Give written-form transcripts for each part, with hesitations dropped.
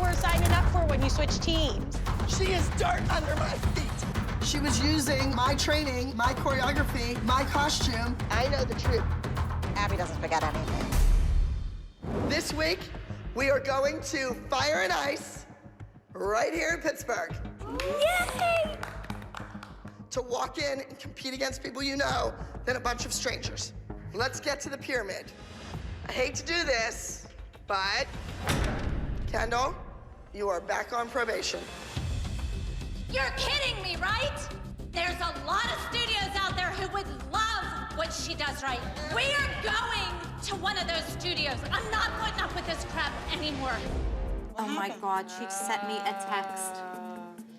were signing up for when you switched teams. She is dirt under my feet. She was using my training, my choreography, my costume. I know the truth. Abby doesn't forget anything. This week, we are going to Fire and Ice right here in Pittsburgh. Yay! To walk in and compete against people you know, than a bunch of strangers. Let's get to the pyramid. I hate to do this, but Kendall, you are back on probation. You're kidding me, right? There's a lot of studios out there who would love what she does right. We are going to one of those studios. I'm not putting up with this crap anymore. Oh my God, she sent me a text.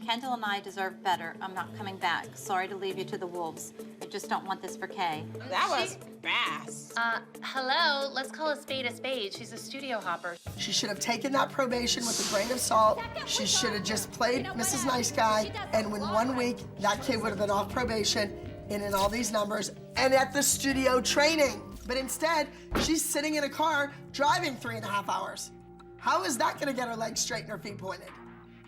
Kendall and I deserve better. I'm not coming back. Sorry to leave you to the wolves. I just don't want this for Kay. That was fast. Hello, let's call a spade a spade. She's a studio hopper. She should have taken that probation with a grain of salt. She should have just played Mrs. Nice Guy, and in 1 week, that kid would have been off probation and in all these numbers and at the studio training. But instead, she's sitting in a car driving 3.5 hours. How is that gonna get her legs straight and her feet pointed?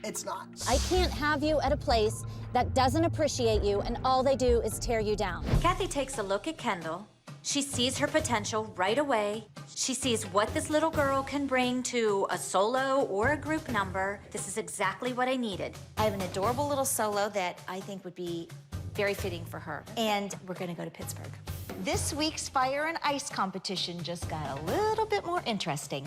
It's not. I can't have you at a place that doesn't appreciate you and all they do is tear you down. Kathy takes a look at Kendall. She sees her potential right away. She sees what this little girl can bring to a solo or a group number. This is exactly what I needed. I have an adorable little solo that I think would be very fitting for her. And we're gonna go to Pittsburgh. This week's Fire and Ice competition just got a little bit more interesting.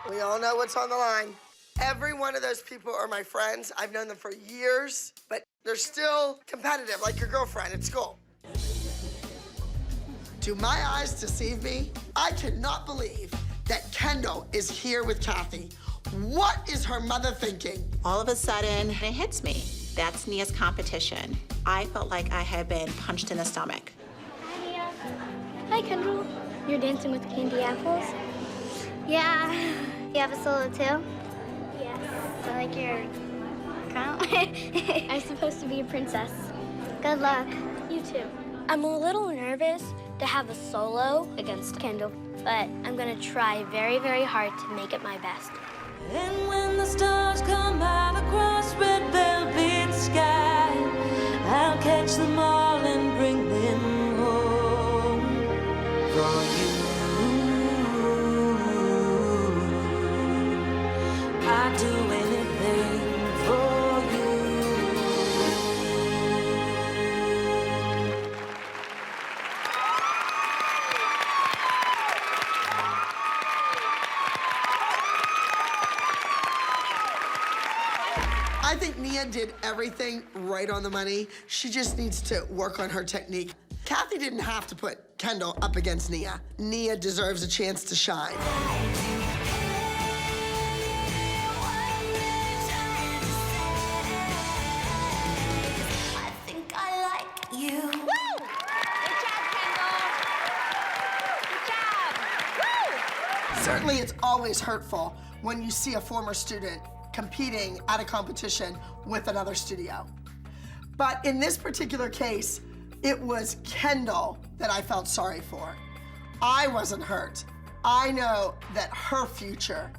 We all know what's on the line. Every one of those people are my friends. I've known them for years, but they're still competitive, like your girlfriend at school. Do my eyes deceive me? I cannot believe that Kendall is here with Kathy. What is her mother thinking? All of a sudden, it hits me. That's Nia's competition. I felt like I had been punched in the stomach. Hi, Nia. Hi, Kendall. You're dancing with candy apples? Yeah. You have a solo too? Yes. I like your crown. I'm supposed to be a princess. Good luck. You too. I'm a little nervous to have a solo against Kendall, but I'm gonna try very, very hard to make it my best. And when the stars come out across red velvet sky, I'll catch them all and bring them home for you. I'd do anything for you. I think Nia did everything right on the money. She just needs to work on her technique. Kathy didn't have to put Kendall up against Nia. Nia deserves a chance to shine. Certainly, it's always hurtful when you see a former student competing at a competition with another studio. But in this particular case, it was Kendall that I felt sorry for. I wasn't hurt. I know that her future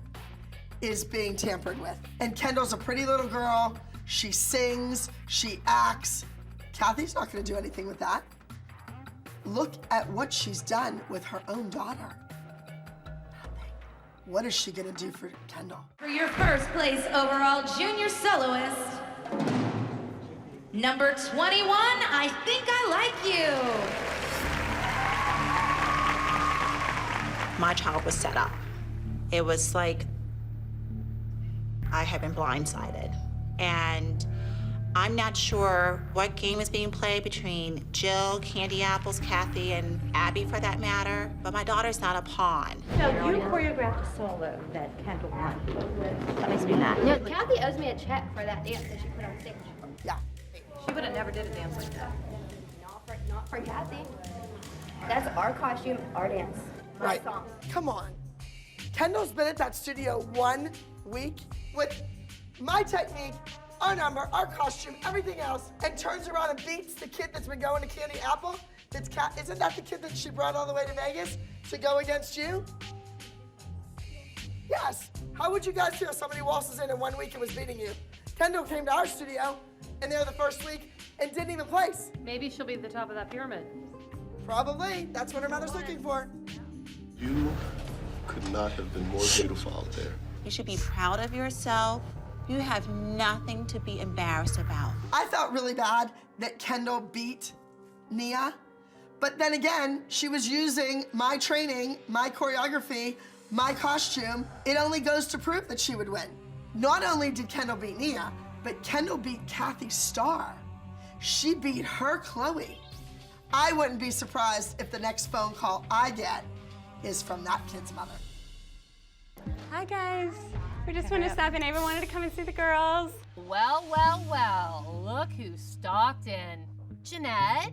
is being tampered with. And Kendall's a pretty little girl. She sings, she acts. Kathy's not gonna do anything with that. Look at what she's done with her own daughter. What is she gonna do for Kendall? For your first place overall junior soloist, number 21, I Think I Like You. My child was set up. It was like I had been blindsided. And I'm not sure what game is being played between Jill, Candy Apples, Kathy, and Abby for that matter, but my daughter's not a pawn. So you choreographed a solo that Kendall won. That makes me mad. No, Kathy owes me a check for that dance that she put on stage. Yeah. She would have never did a dance like that. Not for Kathy. That's our costume, our dance, our Right. songs. Come on. Kendall's been at that studio 1 week with my technique, our number, our costume, everything else, and turns around and beats the kid that's been going to Candy Apple. Isn't that the kid that she brought all the way to Vegas to go against you? Yes. How would you guys feel if somebody waltzes in 1 week and was beating you? Kendall came to our studio, and there the first week and didn't even place. Maybe she'll be at the top of that pyramid. Probably. That's what her mother's looking for. You could not have been more beautiful out there. You should be proud of yourself. You have nothing to be embarrassed about. I felt really bad that Kendall beat Nia, but then again, she was using my training, my choreography, my costume. It only goes to prove that she would win. Not only did Kendall beat Nia, but Kendall beat Kathy Starr. She beat her Chloe. I wouldn't be surprised if the next phone call I get is from that kid's mother. Hi guys. We just wanted to stop in. Ava wanted to come and see the girls. Well, well, well, look who stalked in. Jeanette,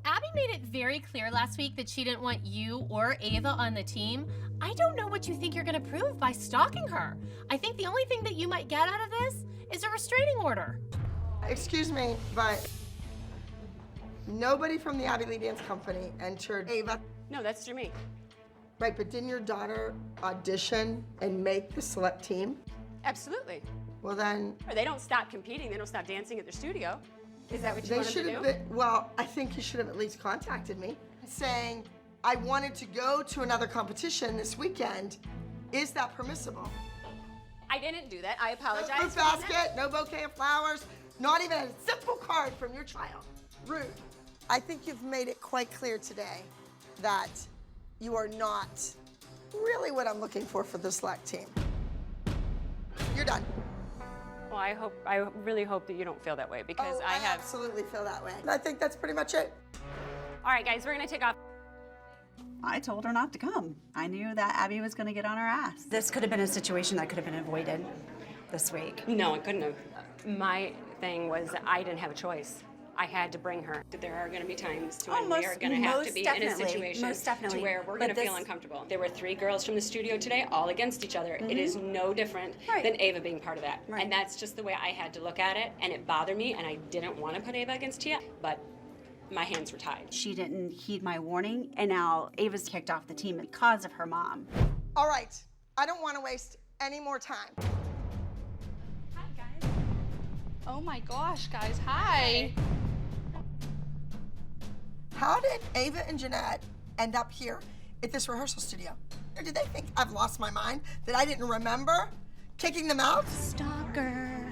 Abby made it very clear last week that she didn't want you or Ava on the team. I don't know what you think you're gonna prove by stalking her. I think the only thing that you might get out of this is a restraining order. Excuse me, but nobody from the Abby Lee Dance Company entered Ava. No, that's through me. Right, but didn't your daughter audition and make the select team? Absolutely. Well then... Or they don't stop competing. They don't stop dancing at their studio. Is that what you wanted to do? Well, I think you should have at least contacted me saying, I wanted to go to another competition this weekend. Is that permissible? I didn't do that. I apologize. No fruit basket, no bouquet of flowers, not even a simple card from your child. Rude. I think you've made it quite clear today that you are not really what I'm looking for the select team. You're done. Well, I really hope that you don't feel that way because I have... absolutely feel that way. And I think that's pretty much it. All right, guys, we're gonna take off. I told her not to come. I knew that Abby was gonna get on her ass. This could have been a situation that could have been avoided this week. No, it couldn't have. My thing was that I didn't have a choice. I had to bring her. There are going to be times when we are going to have to be in a situation to where we're going to feel uncomfortable. There were 3 girls from the studio today, all against each other. It is no different than Ava being part of that. And that's just the way I had to look at it, and it bothered me, and I didn't want to put Ava against Tia, but my hands were tied. She didn't heed my warning, and now Ava's kicked off the team because of her mom. All right, I don't want to waste any more time. Hi, guys. Oh my gosh, guys, hi. How did Ava and Jeanette end up here at this rehearsal studio? Or did they think I've lost my mind, that I didn't remember kicking them out? Stalker.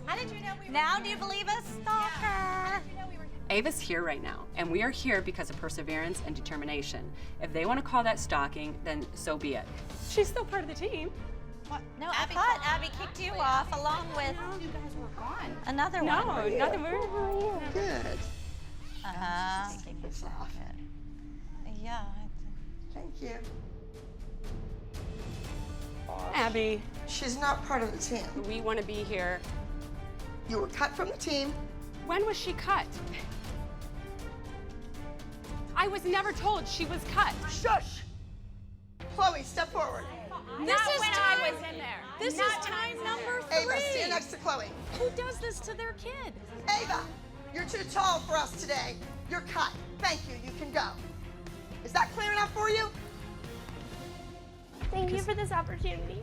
How did you know we were Now do you believe us, stalker? Yeah. Ava's here right now, and we are here because of perseverance and determination. If they want to call that stalking, then so be it. She's still part of the team. What? No, I thought Abby kicked you off along with You guys were gone. another No, one. nothing. Good. Taking this off. Yeah. Thank you. Abby, she's not part of the team. We want to be here. You were cut from the team. When was she cut? I was never told she was cut. Shush! Chloe, step forward. This is when time. I was in there. This is time number 3. Ava, stand next to Chloe. Who does this to their kid? Ava, you're too tall for us today. You're cut. Thank you. You can go. Is that clear enough for you? Thank you for this opportunity.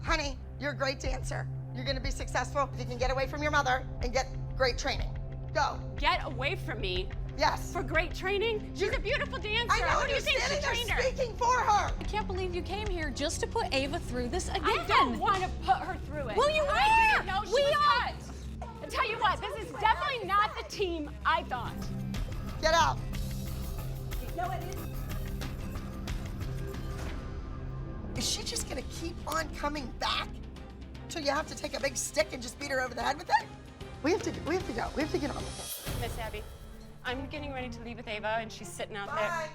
Honey, you're a great dancer. You're going to be successful if you can get away from your mother and get great training. Go. Get away from me. Yes. For great training? She's a beautiful dancer. I know, Who do you think standing she trained there her? speaking for her. I can't believe you came here just to put Ava through this again. I don't want to put her through it. Well, you I are. didn't know she We was are. cut. I'll tell you what, this is definitely not the team I thought. Get out. No, it isn't. Is she just going to keep on coming back till you have to take a big stick and just beat her over the head with it? We have to go. We have to get on with it. Miss Abby, I'm getting ready to leave with Ava, and she's sitting out Bye. there.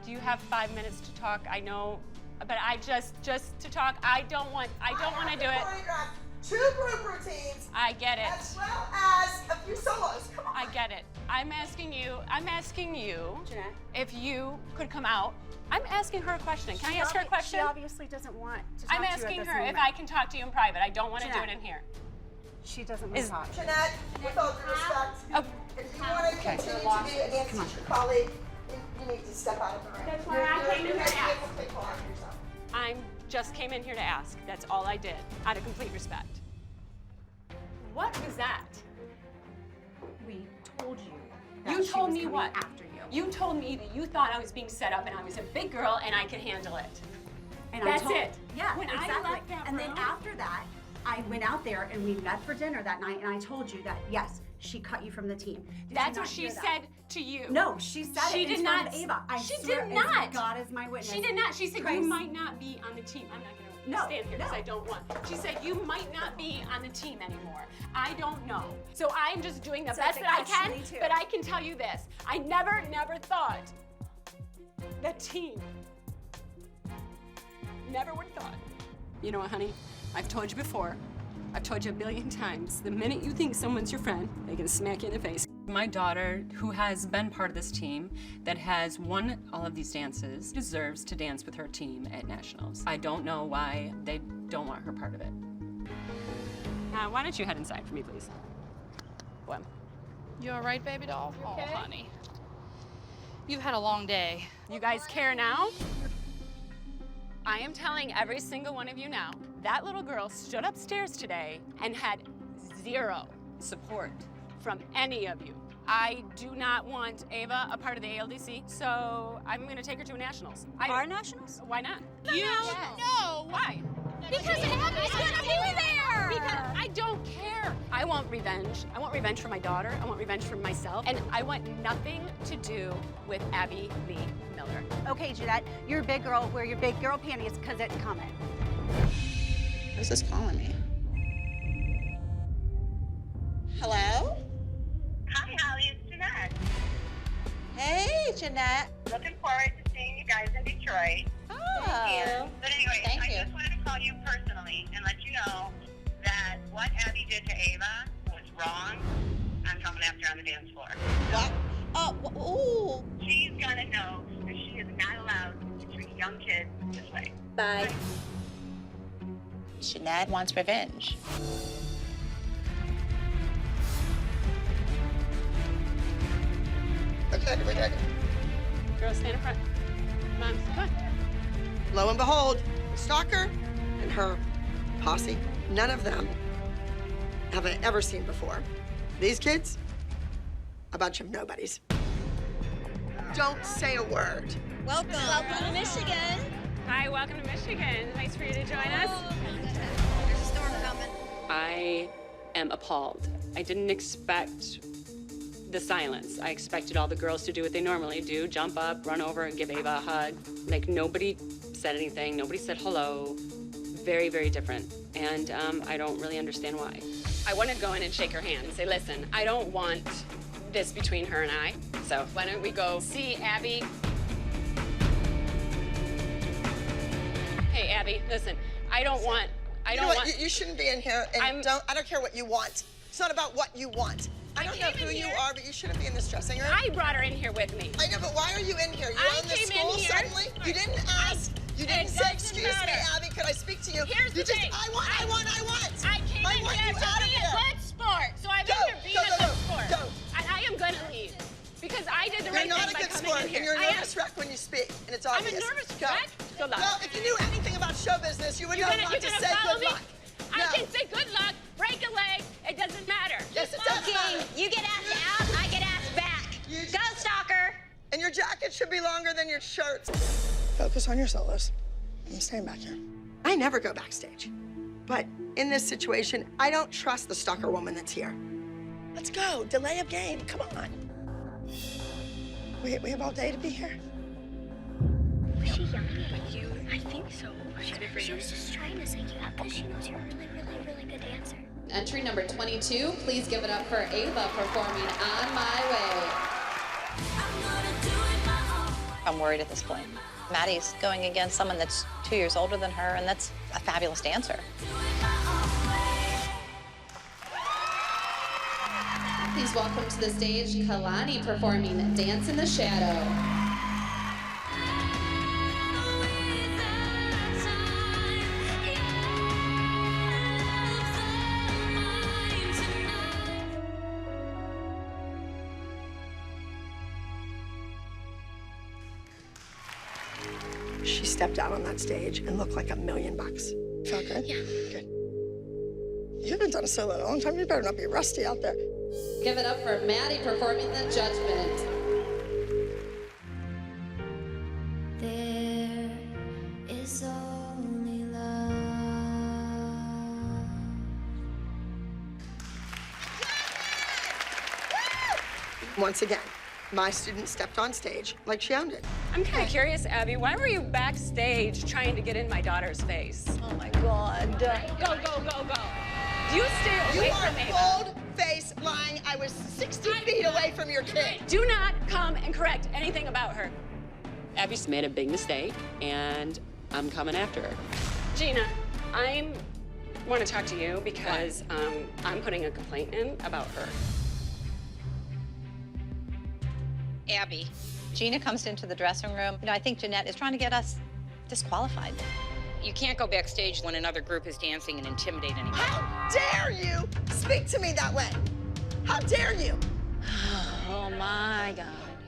Do you have 5 minutes to talk? I know, but I just to talk. I don't want to do it. Choreograph 2 group routines. I get it. As well as a few solos. Come on. I get it. I'm asking you, Jeanette? if you could come out. I'm asking her a question. Can I ask her a question? She obviously doesn't want to talk I'm to you at asking this her if moment. I can talk to you in private. I don't want to do it Jeanette. in here. She doesn't want to talk. Jeanette, with all due respect, if you want to continue to be a dance teacher colleague, you need to step out of the ring. That's why I came You're to making ask. a big fool out of yourself. I'm just came in here to ask. That's all I did, out of complete respect. What was that? We told you. You told me what? After you. You told me that you thought I was being set up and I was a big girl and I could handle it. And that's it. Yeah, when exactly. I left that and room, then after that, I went out there and we met for dinner that night and I told you that, yes, she cut you from the team. That's what she said to you. No, she said she it did in not. front of Ava. I She swear did not. as God is my witness. She did not. She said Grace. you might not be on the team. I'm not going to stand here because I don't want. She said you might not be on the team anymore. I don't know. So I'm just doing the best that I can. But I can tell you this: I never thought the team. Never would have thought. You know what, honey? I've told you before. I've told you a billion times. The minute you think someone's your friend, they can smack you in the face. My daughter, who has been part of this team, that has won all of these dances, deserves to dance with her team at nationals. I don't know why they don't want her part of it. Why don't you head inside for me, please? What? You all right, baby doll? Oh, honey. You've had a long day. You guys care now? I am telling every single one of you now, that little girl stood upstairs today and had zero support from any of you. I do not want Ava a part of the ALDC, so I'm gonna take her to a nationals. Our nationals? Why not? You know. Why? Because Abby's gonna be there! Because I don't care. I want revenge. I want revenge for my daughter. I want revenge for myself. And I want nothing to do with Abby Lee Miller. Okay, Jeanette, you're a big girl. Wear your big girl panties because it's coming. Who's this calling me? Hello? Hi, Holly. It's Jeanette. Hey, Jeanette. Looking forward to seeing you guys in Detroit. Oh. But anyway, Thank I you. just wanted to call you personally and let you know that what Abby did to Ava was wrong. I'm coming after her on the dance floor. What? Oh, ooh. She's gonna know that she is not allowed to treat young kids this way. Bye. Jeanette wants revenge. Okay, we're ready. Girls, stand in front. Moms, come on. Lo and behold, the stalker and her posse, none of them have I ever seen before. These kids, a bunch of nobodies. Don't say a word. Welcome. Welcome to Michigan. Hi, welcome to Michigan. Nice for you to join us. There's a storm coming. I am appalled. I didn't expect the silence. I expected all the girls to do what they normally do, jump up, run over, and give Ava a hug. Like, nobody said anything. Nobody said hello. Very, very different. And I don't really understand why. I want to go in and shake her hand and say, listen, I don't want this between her and I. So why don't we go see Abby? Hey, Abby, listen, I don't want. You know what? You shouldn't be in here, and I don't care what you want. It's not about what you want. I don't know who you are, but you shouldn't be in this dressing room. I brought her in here with me. I know, but why are you in here? You're in the school suddenly? You didn't ask. You didn't say, excuse me, Abby, could I speak to you? Here's the thing. I want. I came I in want here you to out of be a here. good sport. So I'm in here being a good sport. Go. I am going to leave. Because I did the You're right not thing a by good coming sport, in here. and you're a I am. nervous wreck when you speak, and it's I'm obvious. a nervous Go. wreck? Good luck. Well, if you knew anything about show business, you would know not to say follow good me? luck. I No. can say good luck, break a leg, it doesn't matter. Yes, it does Okay, matter. you get asked out, I get asked back. Go, stalker. And your jacket should be longer than your shirts. Focus on your solos. I'm staying back here. I never go backstage. But in this situation, I don't trust the stalker woman that's here. Let's go. Delay of game. Come on. We have all day to be here. Was she yelling at you? I think so. She was just trying to psych you out because she knows you're a really, really, really good dancer. Entry number 22, please give it up for Ava performing On My Way. I'm worried at this point. Maddie's going against someone that's 2 years older than her, and that's a fabulous dancer. Please welcome to the stage Kalani performing Dance in the Shadow. She she stepped out on that stage and looked like $1,000,000. Felt good? Yeah. Good. You haven't done a solo in a long time. You better not be rusty out there. Give it up for Maddie performing The Judgment. There is only love. Once again, my student stepped on stage like she owned it. I'm kind of curious, Abby, why were you backstage trying to get in my daughter's face? Oh my God. Go, go, go, go. You stay away from Ava. You are bold-faced lying. I was 60 feet away from your kid. Do not come and correct anything about her. Abby's made a big mistake, and I'm coming after her. Gina, I want to talk to you because I'm putting a complaint in about her. Abby, Gina comes into the dressing room. I think Jeanette is trying to get us disqualified. You can't go backstage when another group is dancing and intimidate anybody. How dare you speak to me that way? How dare you? Oh my God.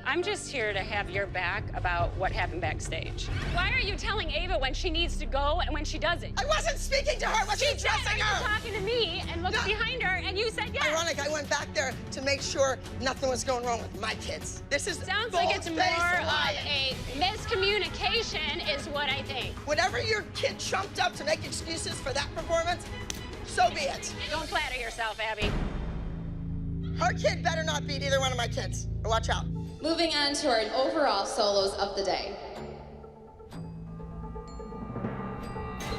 I'm just here to have your back about what happened backstage. Why are you telling Ava when she needs to go and when she doesn't? I wasn't speaking to her when she was dressing her. You were talking to me and looked behind her and you said yes. Ironic, I went back there to make sure nothing was going wrong with my kids. This is Sounds like it's more of a miscommunication is what I think. Whenever your kid chumped up to make excuses for that performance, so be it. Don't flatter yourself, Abby. Her kid better not beat either one of my kids. Watch out. Moving on to our overall solos of the day.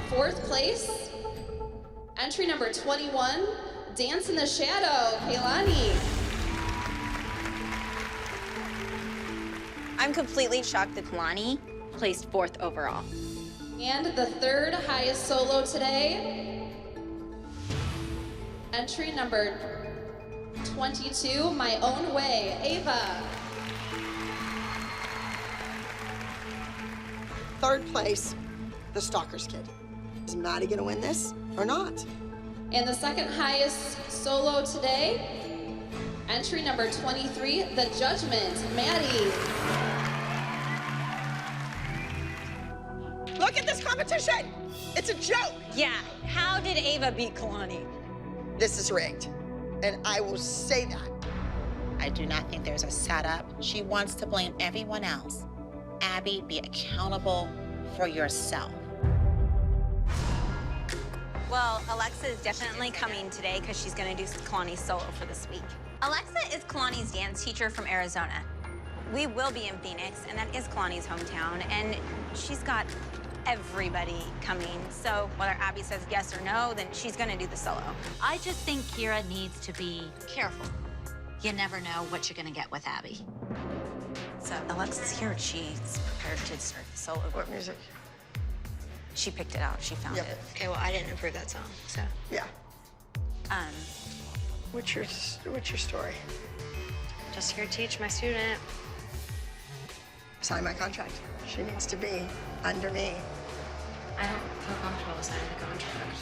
4th place, entry number 21, Dance in the Shadow, Kalani. I'm completely shocked that Kalani placed 4th overall. And the 3rd highest solo today, entry number 22, My Own Way, Ava. 3rd place, the Stalker's Kid. Is Maddie gonna win this or not? And the 2nd highest solo today, entry number 23, The Judgment, Maddie. Look at this competition! It's a joke! Yeah, how did Ava beat Kalani? This is rigged, and I will say that. I do not think there's a setup. She wants to blame everyone else. Abby, be accountable for yourself. Well, Alexa is definitely coming today because she's going to do Kalani's solo for this week. Alexa is Kalani's dance teacher from Arizona. We will be in Phoenix, and that is Kalani's hometown, and she's got everybody coming. So whether Abby says yes or no, then she's going to do the solo. I just think Kira needs to be careful. You never know what you're going to get with Abby. So Alexa's here. She's prepared to start the solo. What music? She picked it out. She found it. Okay, well, I didn't approve that song, so. Yeah. What's your story? Just here to teach my student. Sign my contract. She needs to be under me. I don't feel comfortable signing the contract.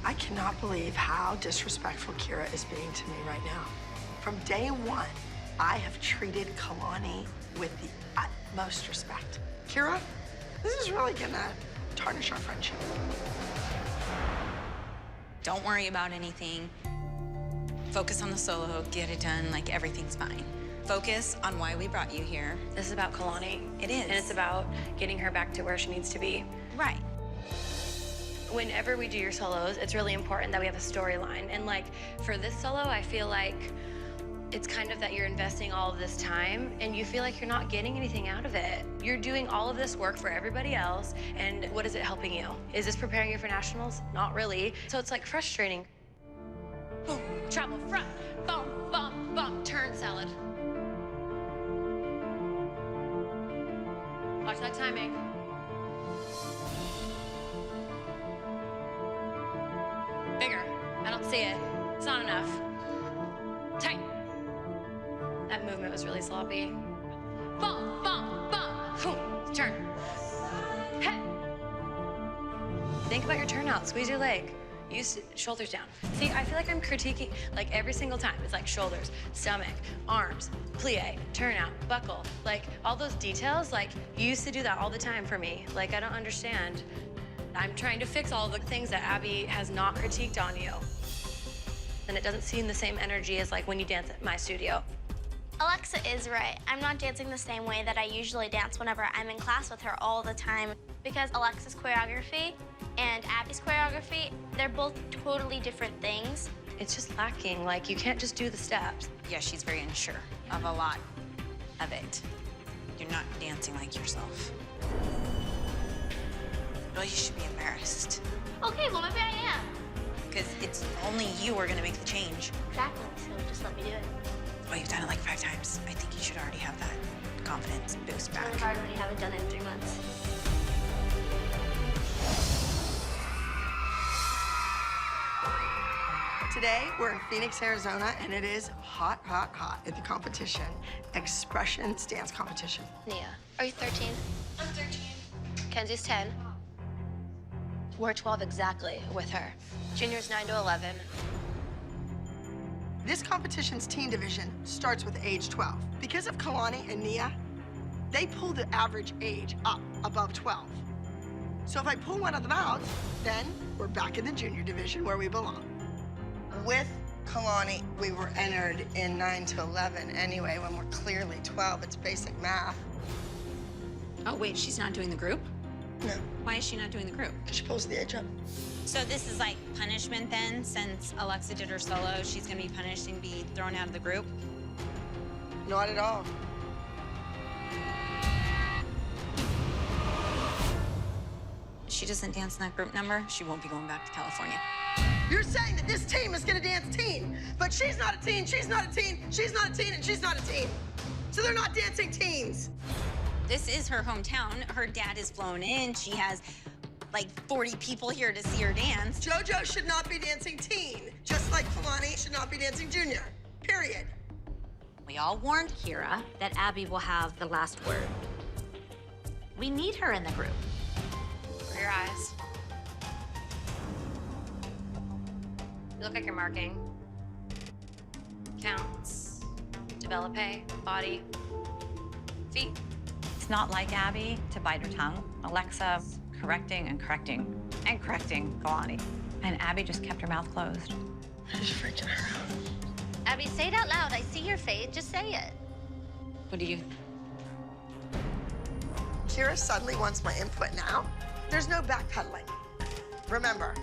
I cannot believe how disrespectful Kira is being to me right now. From day one, I have treated Kalani with the utmost respect. Kira, this is really gonna tarnish our friendship. Don't worry about anything. Focus on the solo, get it done, like everything's fine. Focus on why we brought you here. This is about Kalani. It is. And it's about getting her back to where she needs to be. Right. Whenever we do your solos, it's really important that we have a storyline. And like, for this solo, I feel like it's kind of that you're investing all of this time and you feel like you're not getting anything out of it. You're doing all of this work for everybody else, and what is it helping you? Is this preparing you for nationals? Not really. So it's like frustrating. Boom, travel front, bump, bump, bump, turn salad. Watch that timing. Bigger. I don't see it. It's not enough. Tight. That movement was really sloppy. Bump, bump, bump. Boom. Turn. Head. Think about your turnout. Squeeze your leg. Shoulders down. See, I feel like I'm critiquing, like every single time. It's like shoulders, stomach, arms, plie, turnout, buckle. Like all those details, like you used to do that all the time for me. Like I don't understand. I'm trying to fix all the things that Abby has not critiqued on you. And it doesn't seem the same energy as like when you dance at my studio. Alexa is right. I'm not dancing the same way that I usually dance whenever I'm in class with her all the time. Because Alexa's choreography and Abby's choreography, they're both totally different things. It's just lacking. Like, you can't just do the steps. Yeah, she's very unsure of a lot of it. You're not dancing like yourself. Well, you should be embarrassed. Okay, well, maybe I am. Because it's only you who are going to make the change. Exactly, so just let me do it. Well, you've done it like 5 times. I think you should already have that confidence boost back. It's hard when you haven't done it in 3 months. Today, we're in Phoenix, Arizona, and it is hot, hot, hot at the competition, Expressions Dance Competition. Nia, are you 13? I'm 13. Kenzie's 10. We're 12 exactly with her. Junior's 9 to 11. This competition's teen division starts with age 12. Because of Kalani and Nia, they pull the average age up above 12. So if I pull one of them out, then we're back in the junior division where we belong. With Kalani, we were entered in 9 to 11 anyway, when we're clearly 12. It's basic math. Oh, wait, she's not doing the group? No. Why is she not doing the group? Because she pulls the age up. So this is like punishment then, since Alexa did her solo, she's gonna be punished and be thrown out of the group? Not at all. If she doesn't dance in that group number, she won't be going back to California. You're saying that this team is gonna dance teen, but she's not a teen, she's not a teen, she's not a teen, and she's not a teen. So they're not dancing teens. This is her hometown. Her dad is flown in. She has like 40 people here to see her dance. JoJo should not be dancing teen, just like Kalani should not be dancing junior, period. We all warned Kira that Abby will have the last word. We need her in the group. For your eyes. You look like you're marking. Counts. Develope, body, feet. It's not like Abby to bite her tongue. Alexa correcting and correcting and correcting Kalani. And Abby just kept her mouth closed. She's freaking her out. Abby, say it out loud. I see your face. Just say it. What do you... Kira suddenly wants my input now. There's no backpedaling. Remember,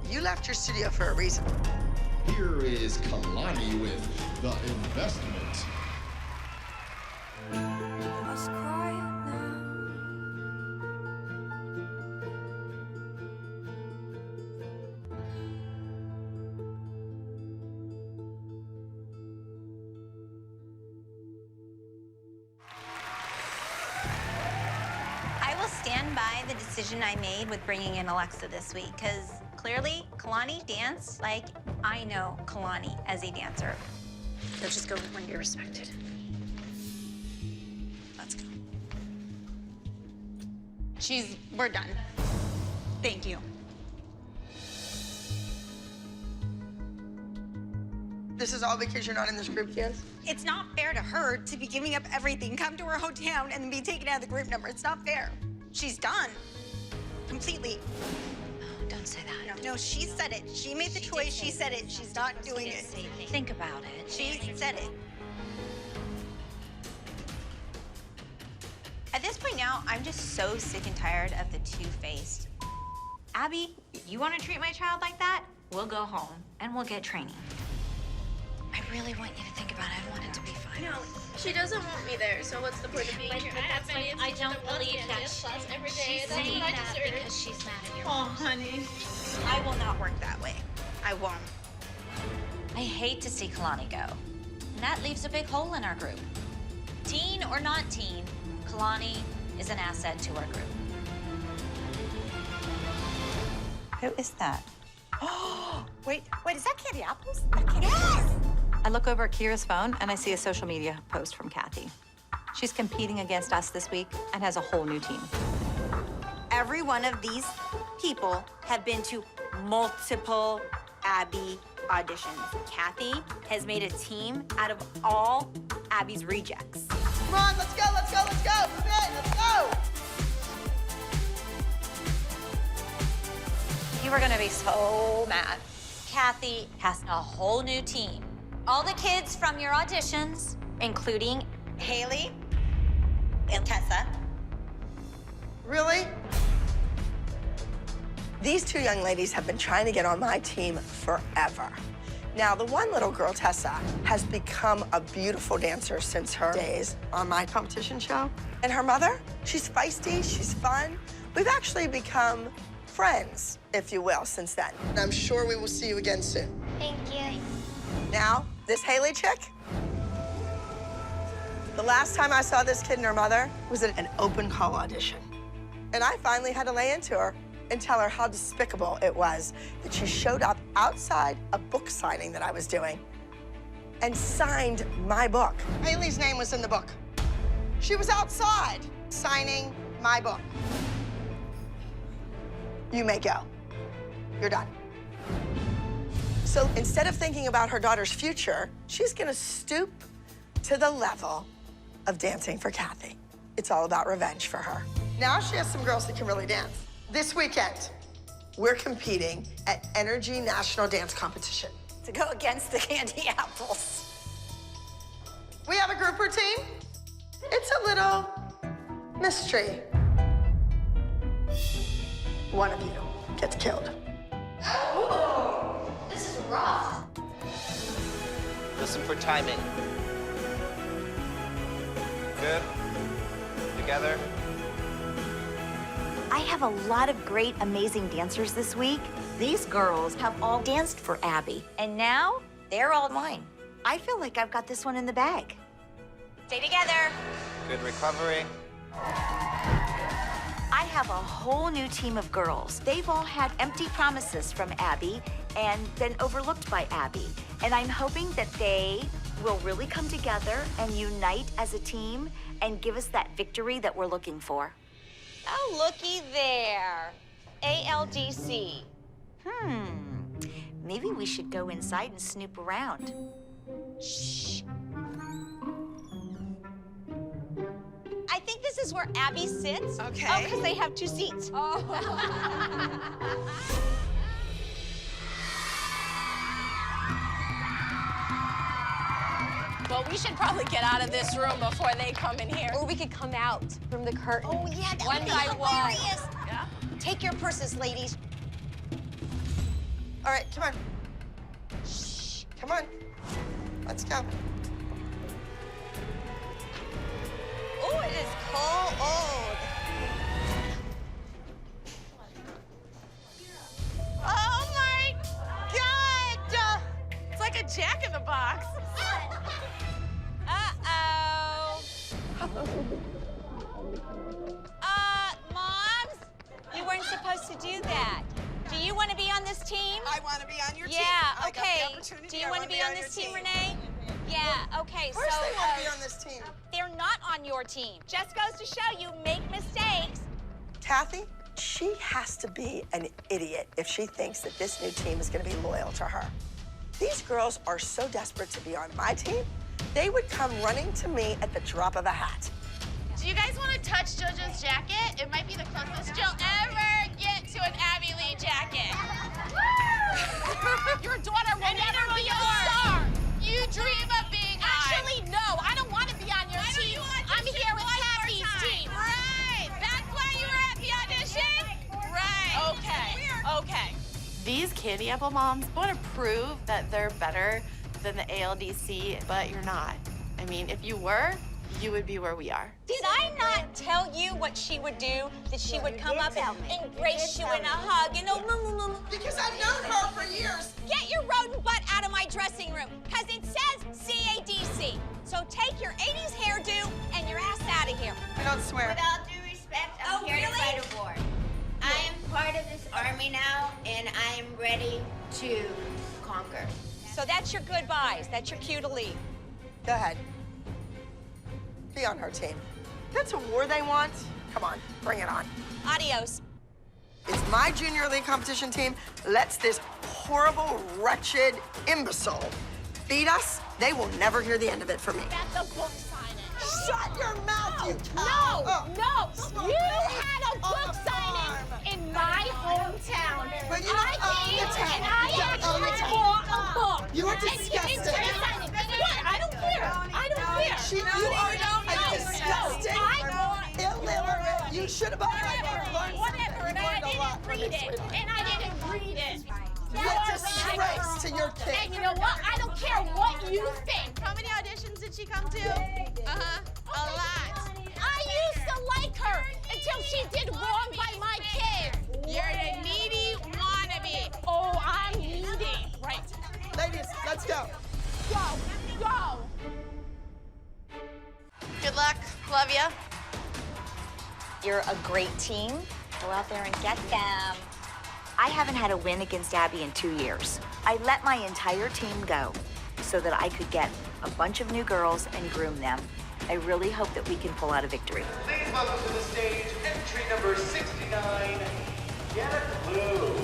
you left your studio for a reason. Here is Kalani with The Investment. I will stand by the decision I made with bringing in Alexa this week, because clearly Kalani danced like I know Kalani as a dancer. So just go when you're respected. Let's go. We're done. Thank you. This is all because you're not in this group, kids? It's not fair to her to be giving up everything, come to her hometown, and then be taken out of the group number. It's not fair. She's done. Completely. Don't say that. No, she said it. She made the choice. She said it. She's not doing it. Think about it. She said it. At this point now, I'm just so sick and tired of the two-faced. Abby, you want to treat my child like that? We'll go home and we'll get training. I really want you to think about it. I want it to be fun. No, she doesn't want me there, so what's the point of being here? I don't believe that class every day. she's That's saying what I that deserve. because she's mad at your Oh, mom. honey. I will not work that way. I won't. I hate to see Kalani go. And that leaves a big hole in our group. Teen or not teen, Kalani is an asset to our group. Who is that? Wait, is that Candy Apples? Yes! I look over at Kira's phone and I see a social media post from Kathy. She's competing against us this week and has a whole new team. Every one of these people have been to multiple Abby auditions. Kathy has made a team out of all Abby's rejects. Come on, let's go, let's go, let's go. Let's go. You are gonna be so mad. Kathy has a whole new team. All the kids from your auditions, including Haley and Tessa. Really? These two young ladies have been trying to get on my team forever. Now, the one little girl, Tessa, has become a beautiful dancer since her days on my competition show. And her mother, she's feisty, she's fun. We've actually become friends, if you will, since then. And I'm sure we will see you again soon. Thank you. Now, this Haley chick, the last time I saw this kid and her mother was at an open call audition. And I finally had to lay into her and tell her how despicable it was that she showed up outside a book signing that I was doing and signed my book. Haley's name was in the book. She was outside signing my book. You may go. You're done. So instead of thinking about her daughter's future, she's gonna stoop to the level of dancing for Kathy. It's all about revenge for her. Now she has some girls that can really dance. This weekend, we're competing at Energy National Dance Competition. To go against the Candy Apples. We have a group routine. It's a little mystery. One of you gets killed. Ooh, this is rough. Listen for timing. Good. Together. I have a lot of great, amazing dancers this week. These girls have all danced for Abby, and now they're all mine. I feel like I've got this one in the bag. Stay together. Good recovery. I have a whole new team of girls. They've all had empty promises from Abby and been overlooked by Abby. And I'm hoping that they will really come together and unite as a team and give us that victory that we're looking for. Oh, looky there. ALDC. Maybe we should go inside and snoop around. Shh. I think this is where Abby sits. Okay. Oh, because they have two seats. Oh. Well, we should probably get out of this room before they come in here. Or we could come out from the curtain. Oh, yeah, that One would be by one. hilarious. Yeah. Take your purses, ladies. All right, come on. Shh. Come on. Let's go. Oh, it is cold. Oh, my God. It's like a Jack in the Box. Uh-oh. Moms, you weren't supposed to do that. Do you want to be on this team? I want to be on your team. Yeah, I got okay. the opportunity. Do you I want wanna to be on this team, Renee? Yeah, okay. Of course they want to be on this team. They're not on your team. Just goes to show you make mistakes. Kathy, she has to be an idiot if she thinks that this new team is going to be loyal to her. These girls are so desperate to be on my team, they would come running to me at the drop of a hat. Do you guys want to touch JoJo's jacket? It might be the closest you'll ever get to an Abby Lee jacket. Your daughter will never be a star. You dream of being Actually, no, I don't want to be on your team. I'm here with Kathy's team. Right. That's why you were at the audition? Right. Okay. These Candy Apple Moms want to prove that they're better than the ALDC, but you're not. I mean, if you were, you would be where we are. Did I not tell you what she would do? That she would come up and embrace you in a hug and Because I've known her for years. Get your rodent butt out of my dressing room, because it says CADC. So take your 80s hairdo and your ass out of here. I don't swear. With all due respect, I'm here to fight a war. I am part of this army now, and I am ready to conquer. So that's your goodbyes. That's your cue to leave. Go ahead. Be on her team. That's a war they want. Come on, bring it on. Adios. It's my junior league competition team lets this horrible, wretched imbecile beat us. They will never hear the end of it from me. At the book signing. Shut your mouth, you cow! No! You had a book signing in my hometown. But you don't own the town. And I actually bought a book. You are And disgusting. What? I don't care. I don't care. You are a disgusting, illiterate. You should have bought my book. Whatever. And I didn't read it. You're a disgrace to your kid. And you know what? I don't care what you think. How many auditions did she come to? A lot. I used to like her until she did wrong by my kid. You're a needy wannabe. Oh, I'm needy. Right. Ladies, let's go. Go. Good luck. Love ya. You're a great team. Go out there and get them. I haven't had a win against Abby in 2 years. I let my entire team go so that I could get a bunch of new girls and groom them. I really hope that we can pull out a victory. Please welcome to the stage entry number 69, Get a Clue.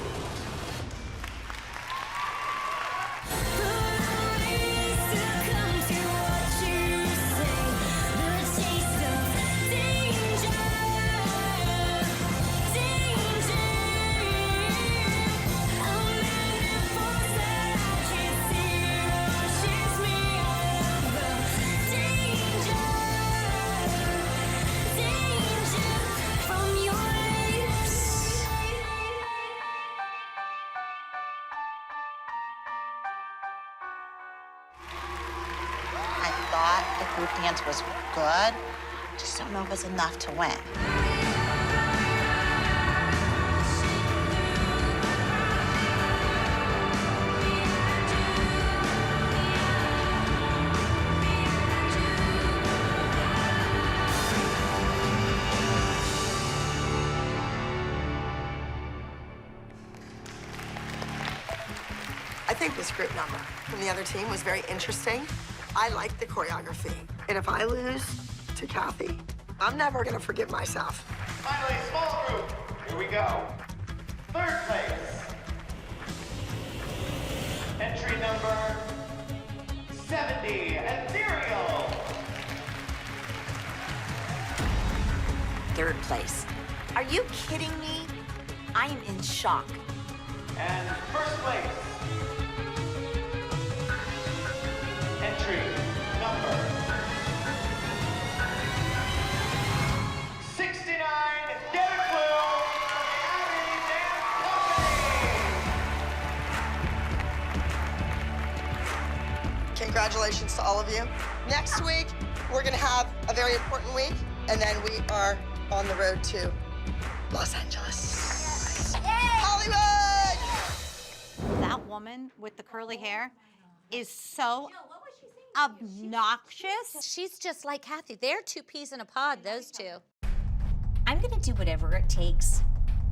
The group dance was good. Just don't know if it's enough to win. I think this group number from the other team was very interesting. I like the choreography. And if I lose to Kathy, I'm never gonna forgive myself. Finally, small group. Here we go. Third place. Entry number 70, Ethereal. Third place. Are you kidding me? I am in shock. And first place. Entry number 69, Get a Clue from the Abby Dance Company. Congratulations to all of you. Next week, we're gonna have a very important week, and then we are on the road to Los Angeles. Hollywood! That woman with the curly hair is so obnoxious. She's just like Kathy. They're two peas in a pod, those two. I'm gonna do whatever it takes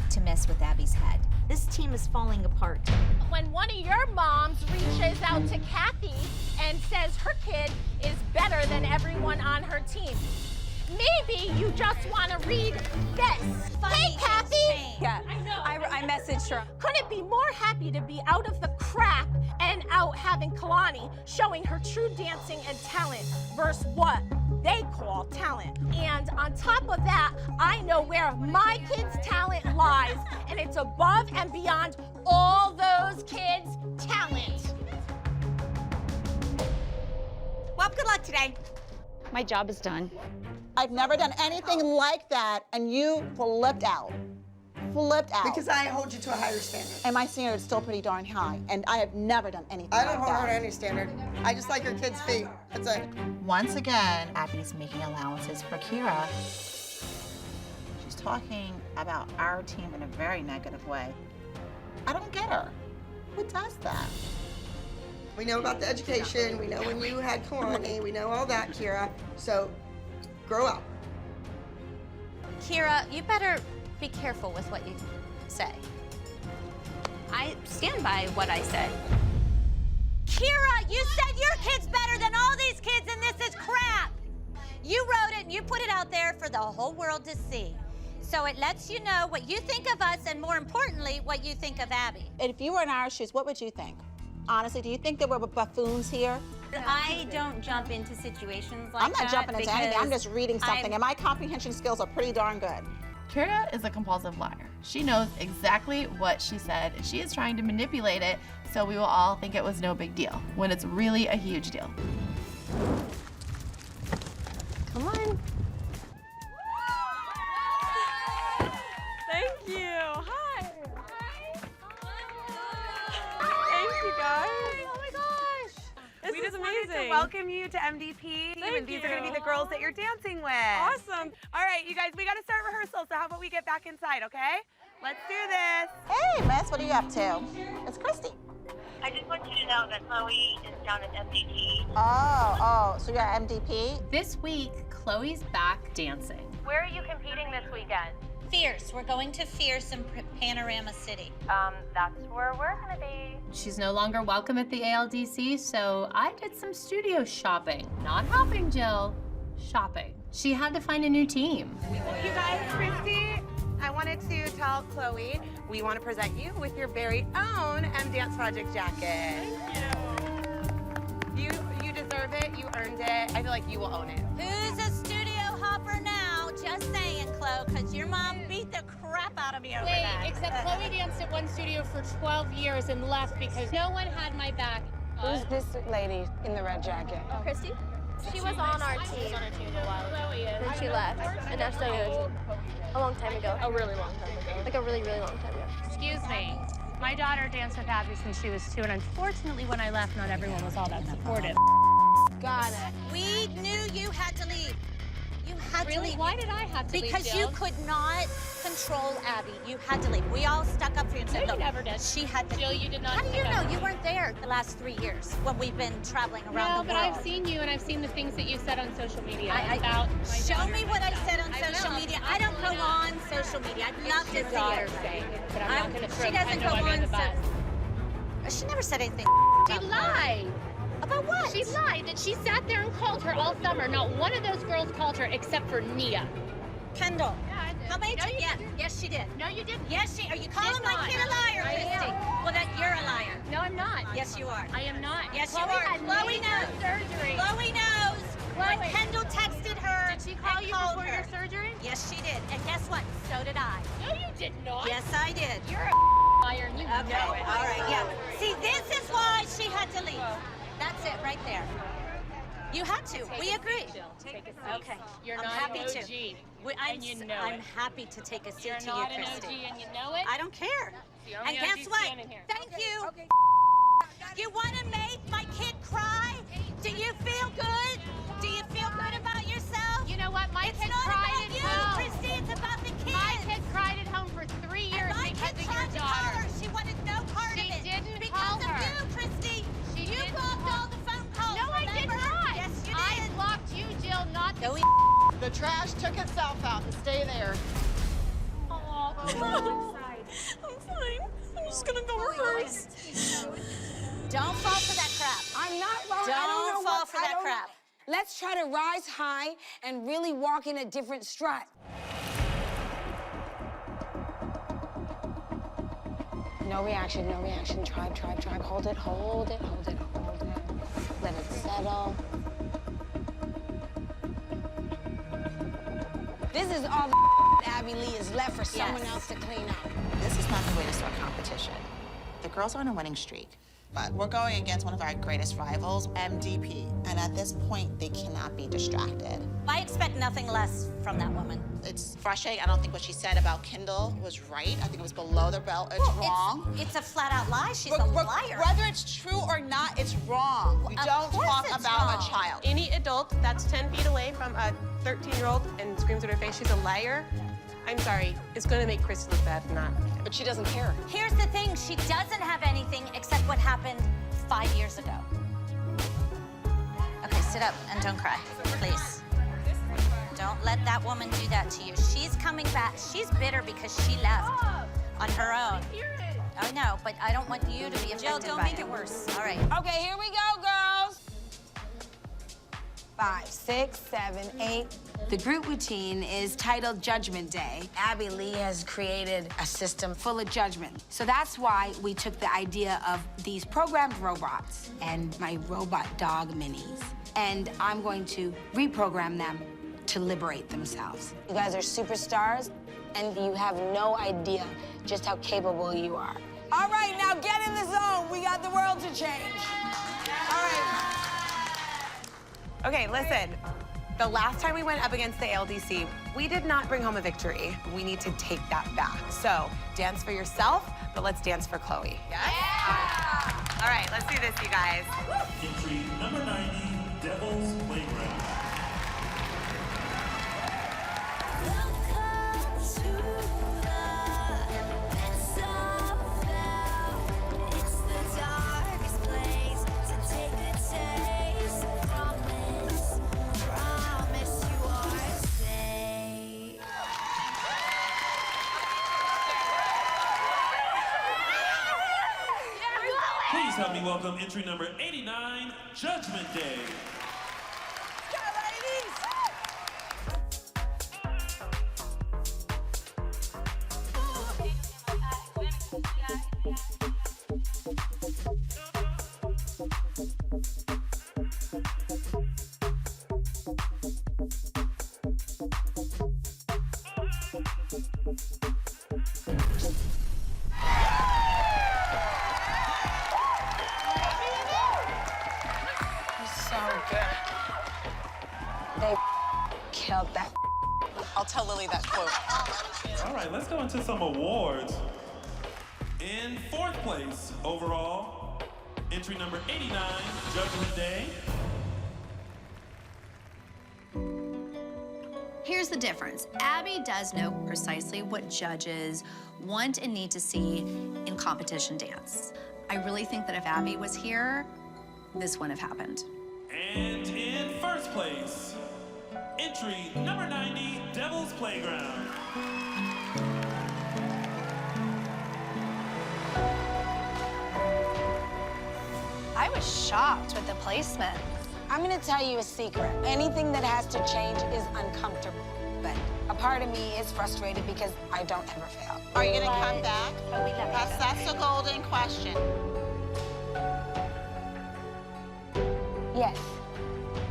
to mess with Abby's head. This team is falling apart. When one of your moms reaches out to Kathy and says her kid is better than everyone on her team, maybe you just want to read this. Hey, Kathy! Yeah, I messaged her. Couldn't be more happy to be out of the crap and out having Kalani showing her true dancing and talent versus what they call talent. And on top of that, I know where my kids' talent lies, and it's above and beyond all those kids' talent. Well, good luck today. My job is done. I've never done anything like that, and you flipped out. Flipped out. Because I hold you to a higher standard. And my standard is still pretty darn high, and I have never done anything I don't like hold her that. to any standard. I just like your kids' feet. That's it. Once again, Abby's making allowances for Kira. She's talking about our team in a very negative way. I don't get her. Who does that? We know about the education. We know when you had Kalani. We know all that, Kira. So, grow up. Kira, you better be careful with what you say. I stand by what I said. Kira, you said your kid's better than all these kids, and this is crap. You wrote it and you put it out there for the whole world to see. So it lets you know what you think of us and, more importantly, what you think of Abby. If you were in our shoes, what would you think? Honestly, do you think there were buffoons here? I don't jump into situations like that. I'm not jumping into anything. I'm just reading something, I'm- and my comprehension skills are pretty darn good. Kira is a compulsive liar. She knows exactly what she said, and she is trying to manipulate it so we will all think it was no big deal, when it's really a huge deal. Come on. Thank you. Hi. Thank you, guys. Oh my gosh. This We is just wanted amazing. to welcome you to MDP. Thank and these you. are going to be the girls that you're dancing with. Awesome. All right, you guys, we got to start rehearsal, so how about we get back inside, okay? Let's do this. Hey, Miss, what are you up to? It's Christy. I just want you to know that Chloe is down at MDP. So you're at MDP? This week, Chloe's back dancing. Where are you competing this weekend? Fierce. We're going to Fierce in Panorama City. That's where we're going to be. She's no longer welcome at the ALDC, so I did some studio shopping. Not helping Jill, shopping. She had to find a new team. You guys, Christy, I wanted to tell Chloe we want to present you with your very own M-Dance Project jacket. Thank you. You deserve it. You earned it. I feel like you will own it. Who's a studio hopper now? Just saying, Chloe, because your mom beat the crap out of me over that. Wait, except Chloe danced at one studio for 12 years and left because no one had my back. Who's this lady in the red jacket? Christy? She was on our team. She was on our team a while ago. Chloe is. Then she left, and now she's on the other team. A long time ago. A really long time ago. Like a really, really long time ago. Excuse me. My daughter danced with Abby since she was 2, and unfortunately, when I left, not everyone was all that supportive. Got it. We knew you had to leave. You had to Really? leave. Why did I have to leave, Because you Jill? could not control Abby. You had to leave. We all stuck up for you and said, No, you "Look, never did. she had to Jill, leave." you did not How do you stick know? up. You weren't there the last 3 years when we've been traveling around No, the but world. I've seen you, and I've seen the things that you said on social media I- about my Show daughter. me what I said on I social will. media. I don't go on social media. I'd love to Your see daughter it. saying it, but I'm not going to throw She doesn't go Kendall under on. the bus. She never said anything. She lied. About what? She lied that she sat there and called her all summer. Not one of those girls called her except for Nia. Kendall. Yeah, I did. How many No, times? you Yeah, didn't. yes, she did. No, you didn't. Yes, she. Are you calling Did my not. kid a liar, I Christy? am. Well, then you're a liar. No, I'm not. Yes, you are. I am not. Yes, Chloe you are. had Chloe major knows. surgery. Chloe knows. When Chloe. Kendall texted her. Did she call and you called before her. your surgery? Yes, she did. And guess what? So did I. No, you did not. Yes, I did. You're a liar, and you Okay. know it. All right. Yeah. See, this is why she had to leave. That's it, right there. You had to. Take We a agree. seat, Jill. Take a seat. Okay. You're I'm not happy an to. OG, I'm, and you know I'm it. happy to take a seat You're to not you, an Christy. OG, and you know it. I don't care. The only And guess OG what? standing here. Thank you. You want to make my kid cry? Do you feel good? Do you feel good about yourself? You know what? My It's kid not cried about at you, home. Christy. It's about the kid. My kid cried at home for 3 years And my because kid of your tried to call daughter. her. She wanted no part She of it. didn't because call of her. you, Christy. She You didn't blocked call- all the phone calls. No, I did remember? not. Yes, you I did. blocked you, Jill, not the... The trash took itself out, and stay there. Oh, I'm fine. I'm just gonna go rehearse. Don't fall for that crap. I'm not. I Don't don't know fall what, for I that don't know. crap. Let's try to rise high and really walk in a different strut. No reaction, no reaction. Tribe, tribe, tribe. Hold it, hold it, hold it, hold it. Let it settle. This is all the Abby Lee is left for someone else to clean up. This is not the way to start competition. The girls are on a winning streak, but we're going against one of our greatest rivals, MDP. And at this point, they cannot be distracted. I expect nothing less from that woman. It's frustrating. I don't think what she said about Kendall was right. I think it was below the belt. It's wrong. It's a flat-out lie. She's a But liar. whether it's true or not, it's wrong. We Of don't course talk it's about wrong. a child. Any adult that's 10 feet away from a 13-year-old and screams at her face she's a liar, I'm sorry, it's going to make Chris look bad for not. But she doesn't care. Here's the thing. She doesn't have anything except what happened 5 years ago. Okay, sit up and don't cry, please. Don't let that woman do that to you. She's coming back. She's bitter because she left on her own. I know, but I don't want you to be affected Jill, don't by make it worse. All right. Okay, here we go, girls. 5, 6, 7, 8. The group routine is titled Judgment Day. Abby Lee has created a system full of judgment. So that's why we took the idea of these programmed robots and my robot dog minis. And I'm going to reprogram them to liberate themselves. You guys are superstars, and you have no idea just how capable you are. All right, now get in the zone. We got the world to change. All right. Okay, listen. The last time we went up against the ALDC, we did not bring home a victory. We need to take that back. So dance for yourself, but let's dance for Chloe. Yes? Yeah. All right, let's do this, you guys. Entry number 90, Devil's Playground. Please help me welcome entry number 89, Judgment Day. They killed that. I'll tell Lily that quote. All right, let's go into some awards. In fourth place overall, entry number 89, Judgment Day. Here's the difference. Abby does know precisely what judges want and need to see in competition dance. I really think that if Abby was here, this wouldn't have happened. And in first place, entry number 90, Devil's Playground. I was shocked with the placement. I'm gonna tell you a secret. Anything that has to change is uncomfortable. But a part of me is frustrated because I don't ever fail. Are you gonna come back? That's the golden question. Yes,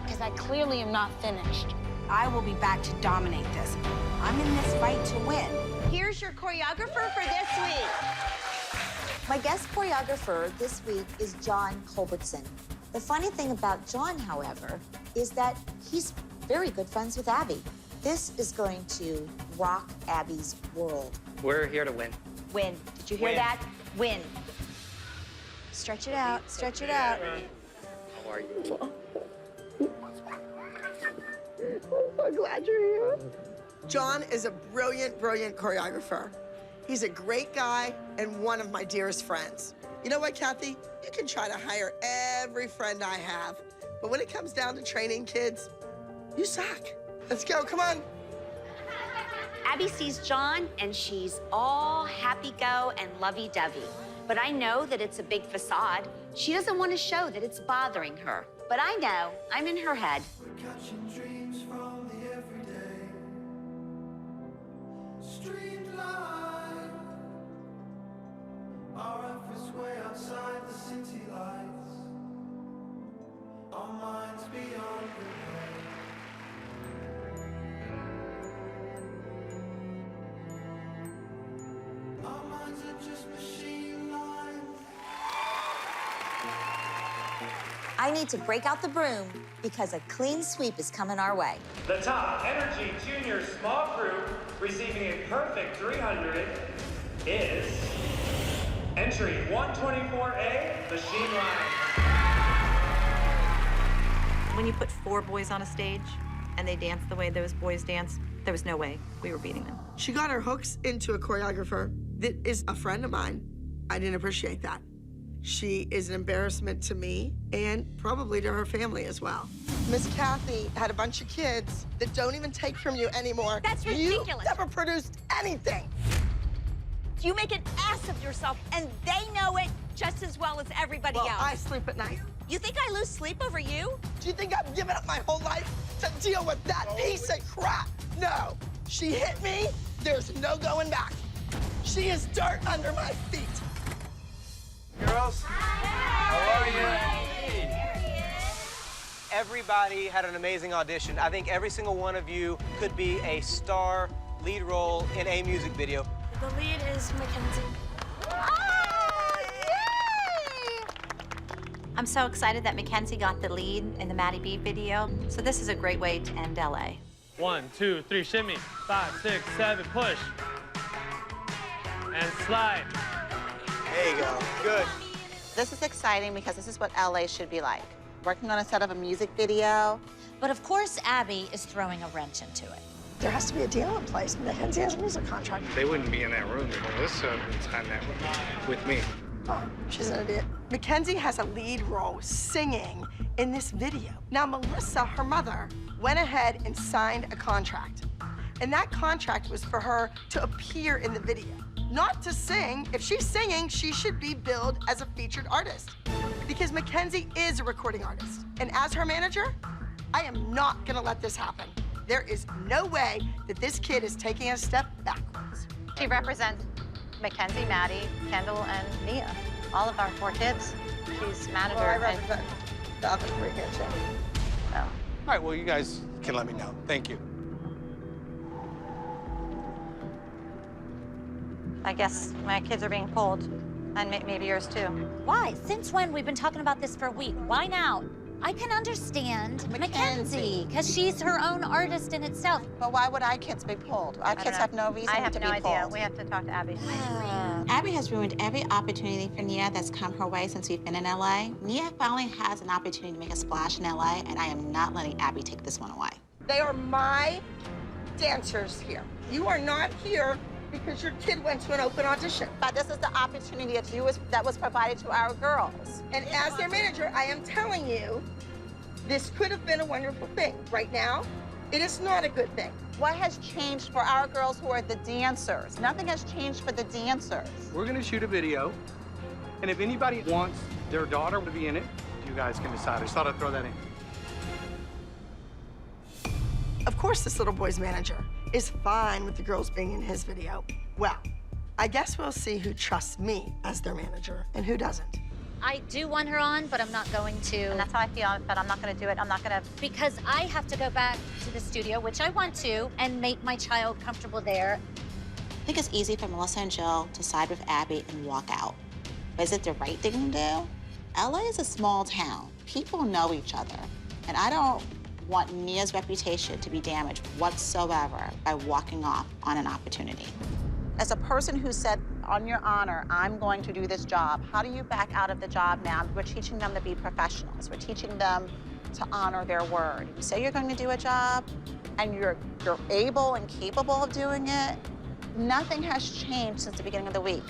because I clearly am not finished. I will be back to dominate this. I'm in this fight to win. Here's your choreographer for this week. My guest choreographer this week is John Culbertson. The funny thing about John, however, is that he's very good friends with Abby. This is going to rock Abby's world. We're here to win. Win. Did you hear Win. that? Win. Stretch it out. Stretch it out. How are you? I'm glad you're here. John is a brilliant, brilliant choreographer. He's a great guy and one of my dearest friends. You know what, Kathy? You can try to hire every friend I have, but when it comes down to training kids, you suck. Let's go, come on. Abby sees John, and she's all happy-go and lovey-dovey. But I know that it's a big facade. She doesn't want to show that it's bothering her. But I know, I'm in her head. Catching dreams from the everyday, streamlined. Our efforts way outside the city lights. Our minds beyond repair. Our minds are just machine lines. I need to break out the broom because a clean sweep is coming our way. The top energy junior small group receiving a perfect 300 is entry 124A, Machine Line. When you put 4 boys on a stage and they dance the way those boys dance, there was no way we were beating them. She got her hooks into a choreographer that is a friend of mine. I didn't appreciate that. She is an embarrassment to me and probably to her family as well. Miss Kathy had a bunch of kids that don't even take from you anymore. That's ridiculous. You never produced anything. You make an ass of yourself, and they know it just as well as everybody Well, else. I sleep at night. You think I lose sleep over you? Do you think I've given up my whole life to deal with that piece of crap. No, she hit me. There's no going back. She is dirt under my feet. Girls, how are you? Everybody had an amazing audition. I think every single one of you could be a star lead role in a music video. The lead is Mackenzie. I'm so excited that Mackenzie got the lead in the Maddie B video. So this is a great way to end LA. 1, 2, 3, shimmy. 5, 6, 7, push. And slide. There you go. Good. This is exciting because this is what LA should be like. Working on a set of a music video. But of course, Abby is throwing a wrench into it. There has to be a deal in place. Mackenzie has a music contract. They wouldn't be in that room if Melissa had signed that with me. Oh, she's an idiot. Mackenzie has a lead role singing in this video. Now, Melissa, her mother, went ahead and signed a contract. And that contract was for her to appear in the video, not to sing. If she's singing, she should be billed as a featured artist because Mackenzie is a recording artist. And as her manager, I am not gonna let this happen. There is no way that this kid is taking a step backwards. She represents Mackenzie, Maddie, Kendall, and Nia. All of our 4 kids. She's manager. Well, I represent the other 3 kids, yeah. So. All right, well, you guys can let me know. Thank you. I guess my kids are being pulled, and maybe yours too. Why? Since when? We've been talking about this for a week. Why now? I can understand Mackenzie, because she's her own artist in itself. But why would our kids be pulled? Our kids have no reason to be pulled. I have no idea. We have to talk to Abby. Abby has ruined every opportunity for Nia that's come her way since we've been in LA. Nia finally has an opportunity to make a splash in LA, and I am not letting Abby take this one away. They are my dancers here. You are not here because your kid went to an open audition. But this is the opportunity that was provided to our girls. And as their manager, I am telling you, this could have been a wonderful thing. Right now, it is not a good thing. What has changed for our girls who are the dancers? Nothing has changed for the dancers. We're gonna shoot a video, and if anybody wants their daughter to be in it, you guys can decide. I just thought I'd throw that in. Of course, this little boy's manager is fine with the girls being in his video. Well, I guess we'll see who trusts me as their manager and who doesn't. I do want her on, but I'm not going to. And that's how I feel, but I'm not going to do it. I'm not going to. Because I have to go back to the studio, which I want to, and make my child comfortable there. I think it's easy for Melissa and Jill to side with Abby and walk out. But is it the right thing to do? LA is a small town. People know each other. And I don't want Nia's reputation to be damaged whatsoever by walking off on an opportunity. As a person who said, on your honor, I'm going to do this job, how do you back out of the job now? We're teaching them to be professionals. We're teaching them to honor their word. You say you're going to do a job and you're able and capable of doing it. Nothing has changed since the beginning of the week.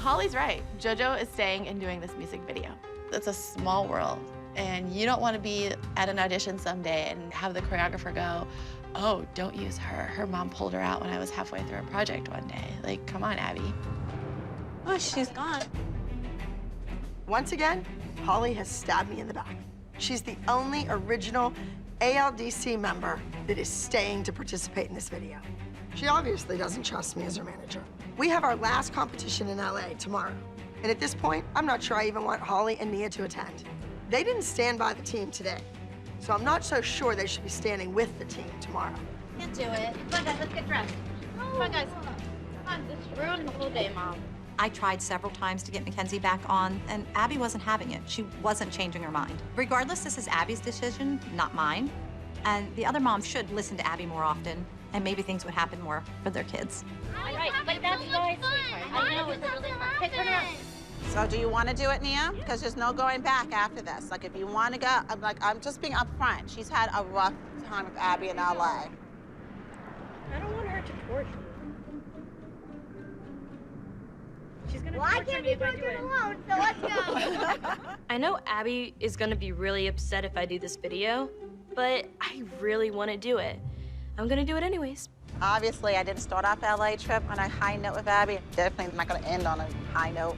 Holly's right. JoJo is staying and doing this music video. It's a small world, and you don't want to be at an audition someday and have the choreographer go, oh, don't use her. Her mom pulled her out when I was halfway through a project one day. Like, come on, Abby. Oh, she's gone. Once again, Holly has stabbed me in the back. She's the only original ALDC member that is staying to participate in this video. She obviously doesn't trust me as her manager. We have our last competition in LA tomorrow. And at this point, I'm not sure I even want Holly and Nia to attend. They didn't stand by the team today. So I'm not so sure they should be standing with the team tomorrow. Can't do it. Come on, guys, let's get dressed. Come on, guys. Come on, this ruined the whole day, Mom. I tried several times to get Mackenzie back on, and Abby wasn't having it. She wasn't changing her mind. Regardless, this is Abby's decision, not mine. And the other moms should listen to Abby more often, and maybe things would happen more for their kids. All right, but that's why, sweetheart. I know it's really fun. Okay, turn around. So do you want to do it, Nia? Because there's no going back after this. Like, if you want to go, I'm just being upfront. She's had a rough time with Abby in LA. I don't want her to torture me. She's gonna torture me if I do it. Alone, so let's go. I know Abby is gonna be really upset if I do this video, but I really want to do it. I'm gonna do it anyways. Obviously, I didn't start off the LA trip on a high note with Abby. Definitely not gonna end on a high note.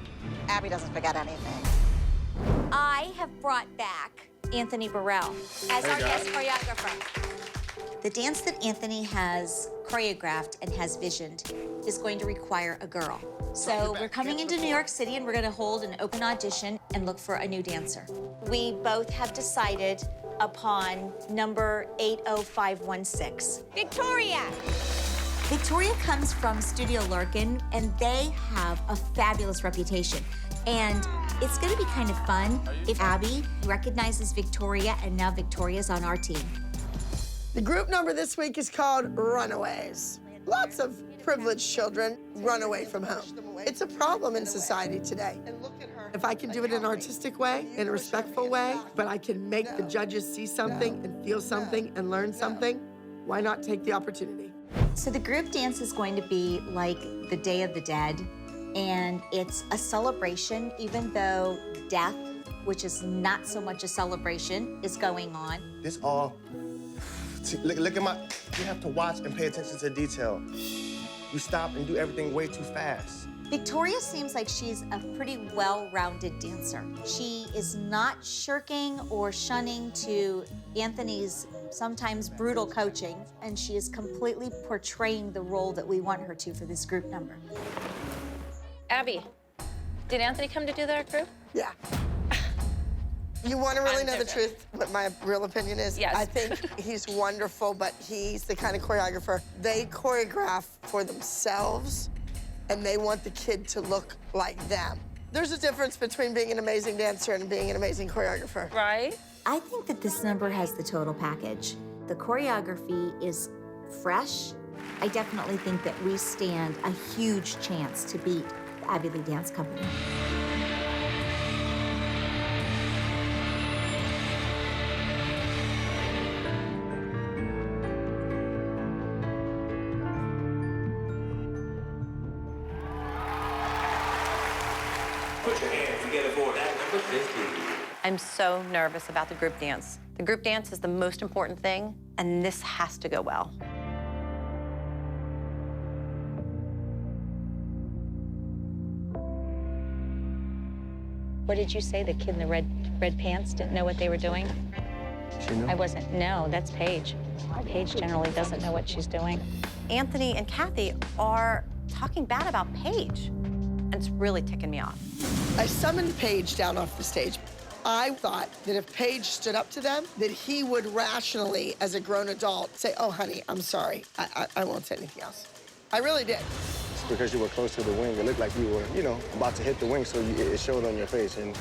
Abby doesn't forget anything. I have brought back Anthony Burrell as our guest choreographer. The dance that Anthony has choreographed and has visioned is going to require a girl. So we're coming into New York City and we're gonna hold an open audition and look for a new dancer. We both have decided upon number 80516. Victoria! Victoria comes from Studio Larkin, and they have a fabulous reputation. And it's gonna be kind of fun if Abby recognizes Victoria, and now Victoria's on our team. The group number this week is called Runaways. Lots of privileged children run away from home. It's a problem in society today. If I can do it in an artistic way, in a respectful way, but I can make the judges see something and feel something and learn something, why not take the opportunity? So the group dance is going to be like the Day of the Dead, and it's a celebration, even though death, which is not so much a celebration, is going on. This all, see, look at my, you have to watch and pay attention to detail. You stop and do everything way too fast. Victoria seems like she's a pretty well-rounded dancer. She is not shirking or shunning to Anthony's sometimes brutal coaching, and she is completely portraying the role that we want her to for this group number. Abby, did Anthony come to do their group? Yeah. You want to really know the truth, what my real opinion is? Yes. I think he's wonderful, but he's the kind of choreographer. They choreograph for themselves, and they want the kid to look like them. There's a difference between being an amazing dancer and being an amazing choreographer. Right? I think that this number has the total package. The choreography is fresh. I definitely think that we stand a huge chance to beat the Abby Lee Dance Company. Put your hands together for act number 50. I'm so nervous about the group dance. The group dance is the most important thing, and this has to go well. What did you say? The kid in the red pants didn't know what they were doing? She knew? I wasn't. No, that's Paige. Paige generally doesn't know what she's doing. Anthony and Kathy are talking bad about Paige, and it's really ticking me off. I summoned Paige down off the stage. I thought that if Paige stood up to them, that he would rationally, as a grown adult, say, oh, honey, I'm sorry. I won't say anything else. I really did. It's because you were close to the wing. It looked like you were, you know, about to hit the wing, so it showed on your face. And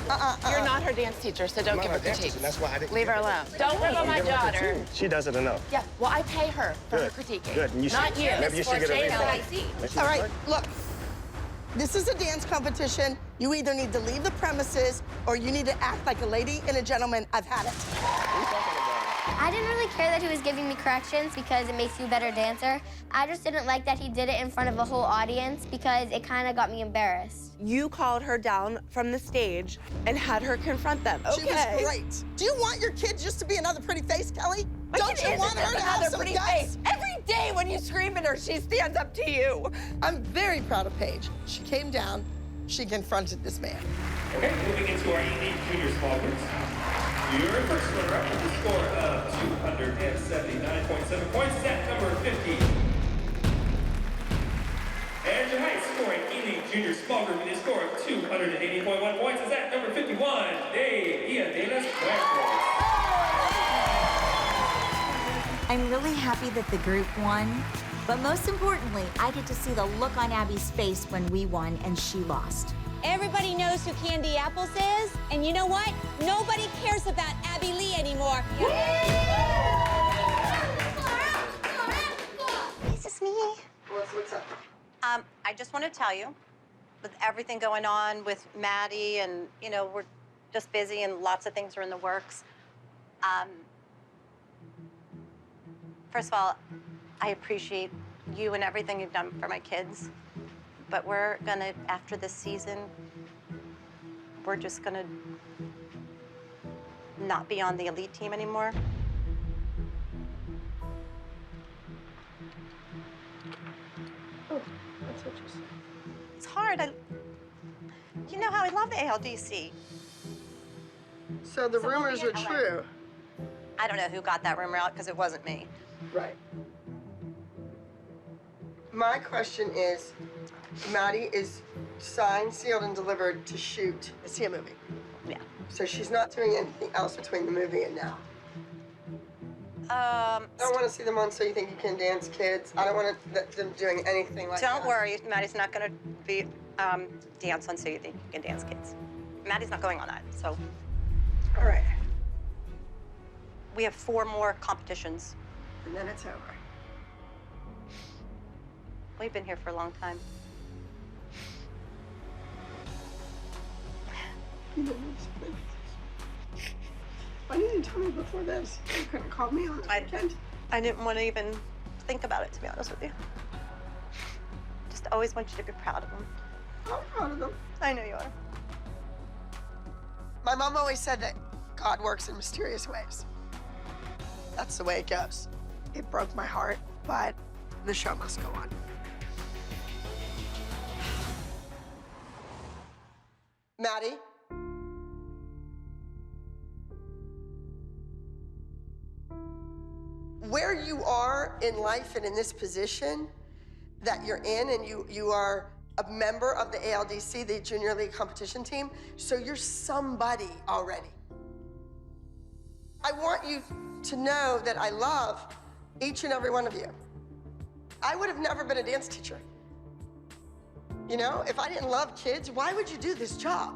You're not her dance teacher, so don't give her critiques. That's why I didn't Leave her alone. Don't rip on my daughter. She does it enough. Yeah, well, I pay her for her Good. critiquing. Good. And you should, Not you. Maybe you should get a refund. LIC. All right, look. This is a dance competition. You either need to leave the premises or you need to act like a lady and a gentleman. I've had it. I didn't really care that he was giving me corrections because it makes you a better dancer. I just didn't like that he did it in front of a whole audience because it kind of got me embarrassed. You called her down from the stage and had her confront them. Okay. She was great. Do you want your kid just to be another pretty face, Kelly? My Don't kid you want isn't her to have another some pretty guts? face. Every day when you scream at her, she stands up to you. I'm very proud of Paige. She came down. She confronted this man. Okay, moving into our evening junior small groups. Your first runner-up with a score of 279.7 points, set number 50. And your highest scoring evening junior small group with a score of 280.1 points is at number 51, de las Muertos. I'm really happy that the group won, but most importantly, I get to see the look on Abby's face when we won and she lost. Everybody knows who Candy Apples is, and you know what? Nobody cares about Abby Lee anymore. Is this me? What's up? I just want to tell you, with everything going on with Maddie and, you know, we're just busy and lots of things are in the works. First of all, I appreciate you and everything you've done for my kids. But we're gonna, after this season, we're just gonna not be on the elite team anymore. coaches. It's hard. You know how I love the ALDC. So the rumors are true. I don't know who got that rumor out because it wasn't me. Right. My question is, Maddie is signed, sealed, and delivered to shoot a SIA movie. Yeah. So she's not doing anything else between the movie and now. I don't want to see them on So You Think You Can Dance Kids. I don't want them doing anything like that. Don't worry, Maddie's not going to be dance on So You Think You Can Dance Kids. Maddie's not going on that, so. All right. We have 4 more competitions. And then it's over. We've been here for a long time. Why didn't you tell me before this? You couldn't call me on the weekend. I didn't want to even think about it, to be honest with you. Just always want you to be proud of them. I'm proud of them. I know you are. My mom always said that God works in mysterious ways. That's the way it goes. It broke my heart, but the show must go on. Maddie? Where you are in life and in this position that you're in, and you are a member of the ALDC, the Junior League competition team, so you're somebody already. I want you to know that I love each and every one of you. I would have never been a dance teacher. You know, if I didn't love kids, why would you do this job?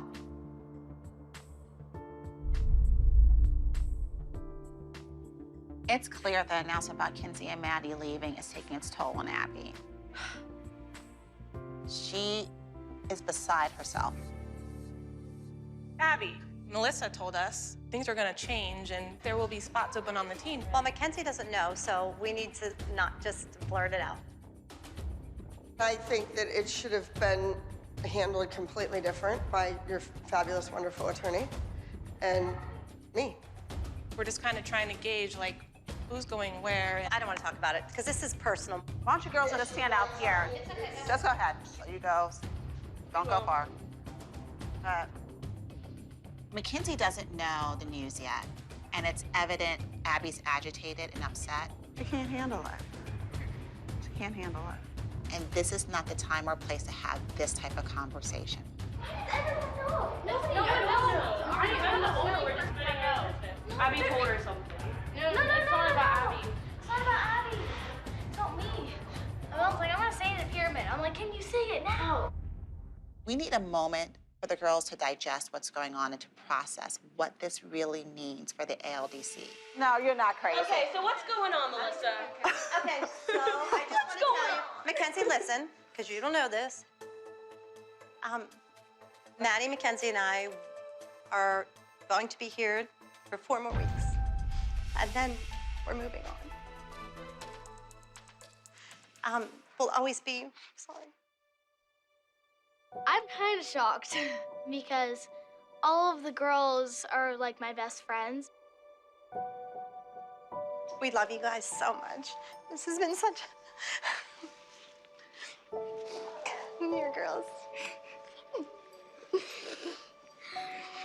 It's clear the announcement about Kenzie and Maddie leaving is taking its toll on Abby. She is beside herself. Abby, Melissa told us things are gonna change and there will be spots open on the team. Well, Mackenzie doesn't know, so we need to not just blurt it out. I think that it should have been handled completely different by your fabulous, wonderful attorney and me. We're just kind of trying to gauge, like, who's going where. I don't want to talk about it because this is personal. Why don't you girls just stand out here? Just go ahead. There you go. Don't go far. Mackenzie doesn't know the news yet, and it's evident Abby's agitated and upset. She can't handle it. She can't handle it. And this is not the time or place to have this type of conversation. No one knows. I'm the owner. We're just gonna know. Abby told her something. No, it's not about Abby. It's not about Abby. It's not me. My mom's like, I'm gonna say the pyramid. I'm like, can you say it now? We need a moment for the girls to digest what's going on and to process what this really means for the ALDC. No, you're not crazy. Okay, so what's going on, Melissa? Okay, so I just want to tell you, Mackenzie, listen, because you don't know this. Maddie, Mackenzie, and I are going to be here for 4 more weeks. And then we're moving on. We'll always be sorry. I'm kind of shocked because all of the girls are like my best friends. We love you guys so much. This has been such Here, girls.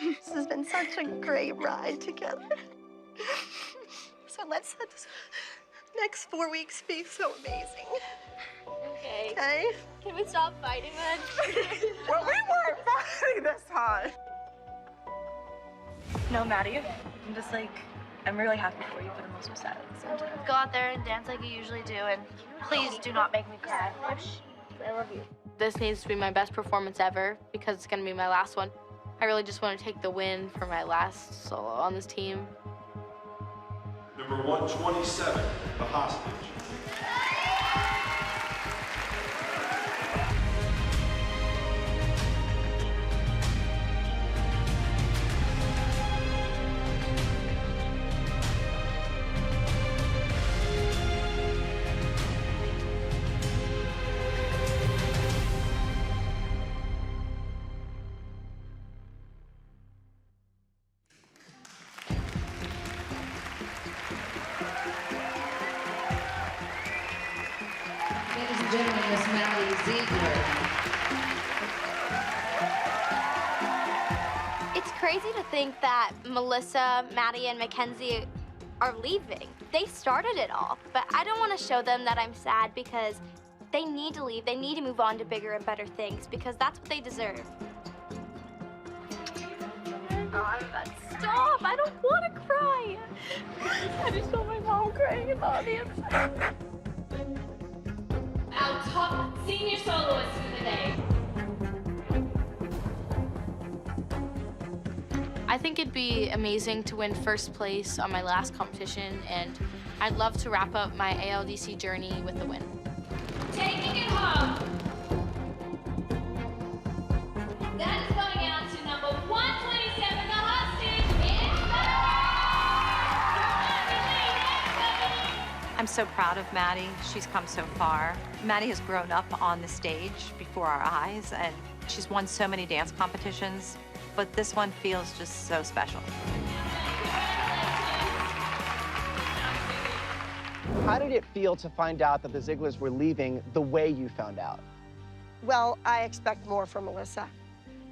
This has been such a great ride together. So let's let this next 4 weeks be so amazing. Okay. Okay? Can we stop fighting then? Well, we weren't fighting this time. No, Maddie, I'm just like, I'm really happy for you, but I'm also sad at the same time. Go out there and dance like you usually do, and please do not make me cry. I love you. This needs to be my best performance ever because it's gonna be my last one. I really just want to take the win for my last solo on this team. Number 127, the hostage. and gentlemen, Miss Maddie Ziegler. It's crazy to think that Melissa, Maddie, and Mackenzie are leaving. They started it all, but I don't want to show them that I'm sad because they need to leave. They need to move on to bigger and better things because that's what they deserve. Stop! I don't want to cry. I just saw my mom crying in the audience. Our top senior soloist for the day. I think it'd be amazing to win first place on my last competition, and I'd love to wrap up my ALDC journey with a win. Taking it home. That is going out to number 127, the hostage. I'm so proud of Maddie. She's come so far. Maddie has grown up on the stage before our eyes, and she's won so many dance competitions, but this one feels just so special. How did it feel to find out that the Zieglers were leaving the way you found out? Well, I expect more from Melissa.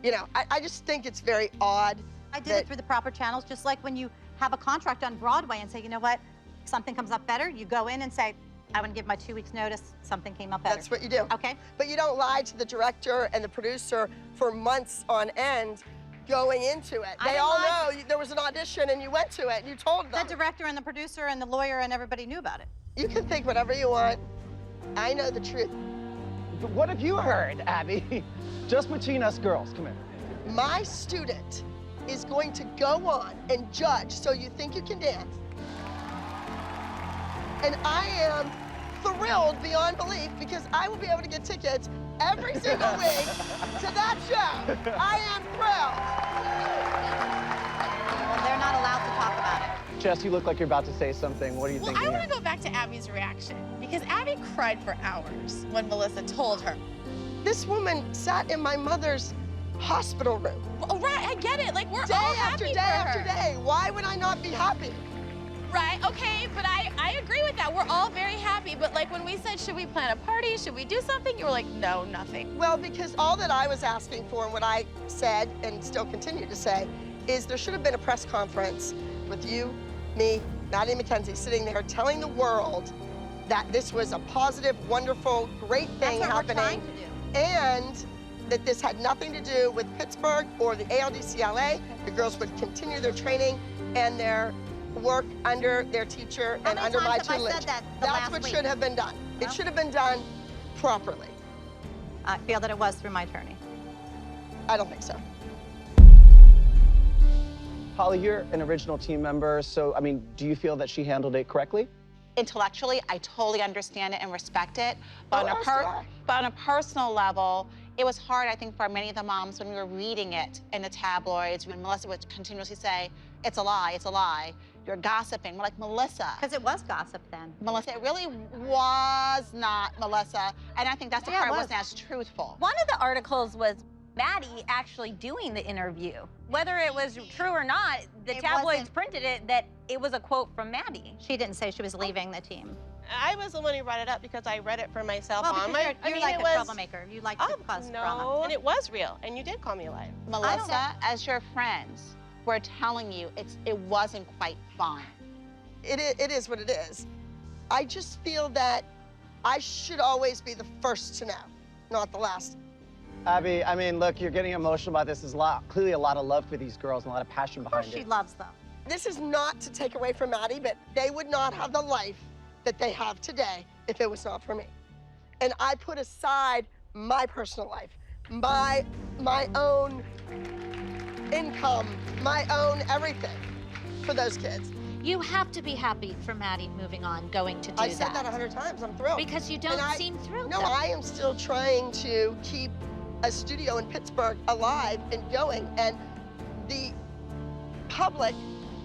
You know, I just think it's very odd. I did it through the proper channels, just like when you have a contract on Broadway and say, you know what, something comes up better, you go in and say, I want to give my 2 weeks notice, something came up better. That's what you do. Okay. But you don't lie to the director and the producer for months on end going into it. They all know there was an audition and you went to it and you told them. The director and the producer and the lawyer and everybody knew about it. You can think whatever you want. I know the truth. But what have you heard, Abby? Just between us girls, come here. My student is going to go on and judge So You Think You Can Dance. And I am thrilled beyond belief because I will be able to get tickets every single week to that show. I am thrilled. Well, they're not allowed to talk about it. Jess, you look like you're about to say something. What are you thinking I here? want to go back to Abby's reaction because Abby cried for hours when Melissa told her. This woman sat in my mother's hospital room. Oh, right, I get it. Like, we're day all after happy day for after her. day. Why would I not be happy? Right, okay, but I agree with that. We're all very happy, but like when we said, should we plan a party? Should we do something? You were like, no, nothing. Well, because all that I was asking for and what I said and still continue to say is there should have been a press conference with you, me, Maddie and Mackenzie sitting there telling the world that this was a positive, wonderful, great thing happening. We're trying to do. And that this had nothing to do with Pittsburgh or the ALDC LA. The girls would continue their training and their work under their teacher and under my tutelage. That's what should have been done. It should have been done properly. I feel that it was through my attorney. I don't think so. Holly, you're an original team member, so, I mean, do you feel that she handled it correctly? Intellectually, I totally understand it and respect it, but on a personal level, it was hard, I think, for many of the moms when we were reading it in the tabloids, when Melissa would continuously say, it's a lie, you're gossiping. We're like, Melissa. Because it was gossip then. Melissa, it really was not Melissa, and I think that's the part that wasn't as truthful. One of the articles was Maddie actually doing the interview. Whether it was true or not, the tabloids printed it that it was a quote from Maddie. She didn't say she was leaving the team. I was the one who brought it up because I read it for myself Well, on because my. you're like a troublemaker. You like to cause drama. And it was real, and you did call me a liar. Melissa, as your friends, we're telling you it wasn't quite fine. It is what it is. I just feel that I should always be the first to know, not the last. Abby, I mean, look, you're getting emotional about this. There's clearly a lot of love for these girls and a lot of passion behind it. She loves them. This is not to take away from Maddie, but they would not have the life that they have today if it was not for me. And I put aside my personal life, my own income, my own everything for those kids. You have to be happy for Maddie moving on, going to do that. I said that 100 times, I'm thrilled. Because you don't seem thrilled. No, I am still trying to keep a studio in Pittsburgh alive and going, and the public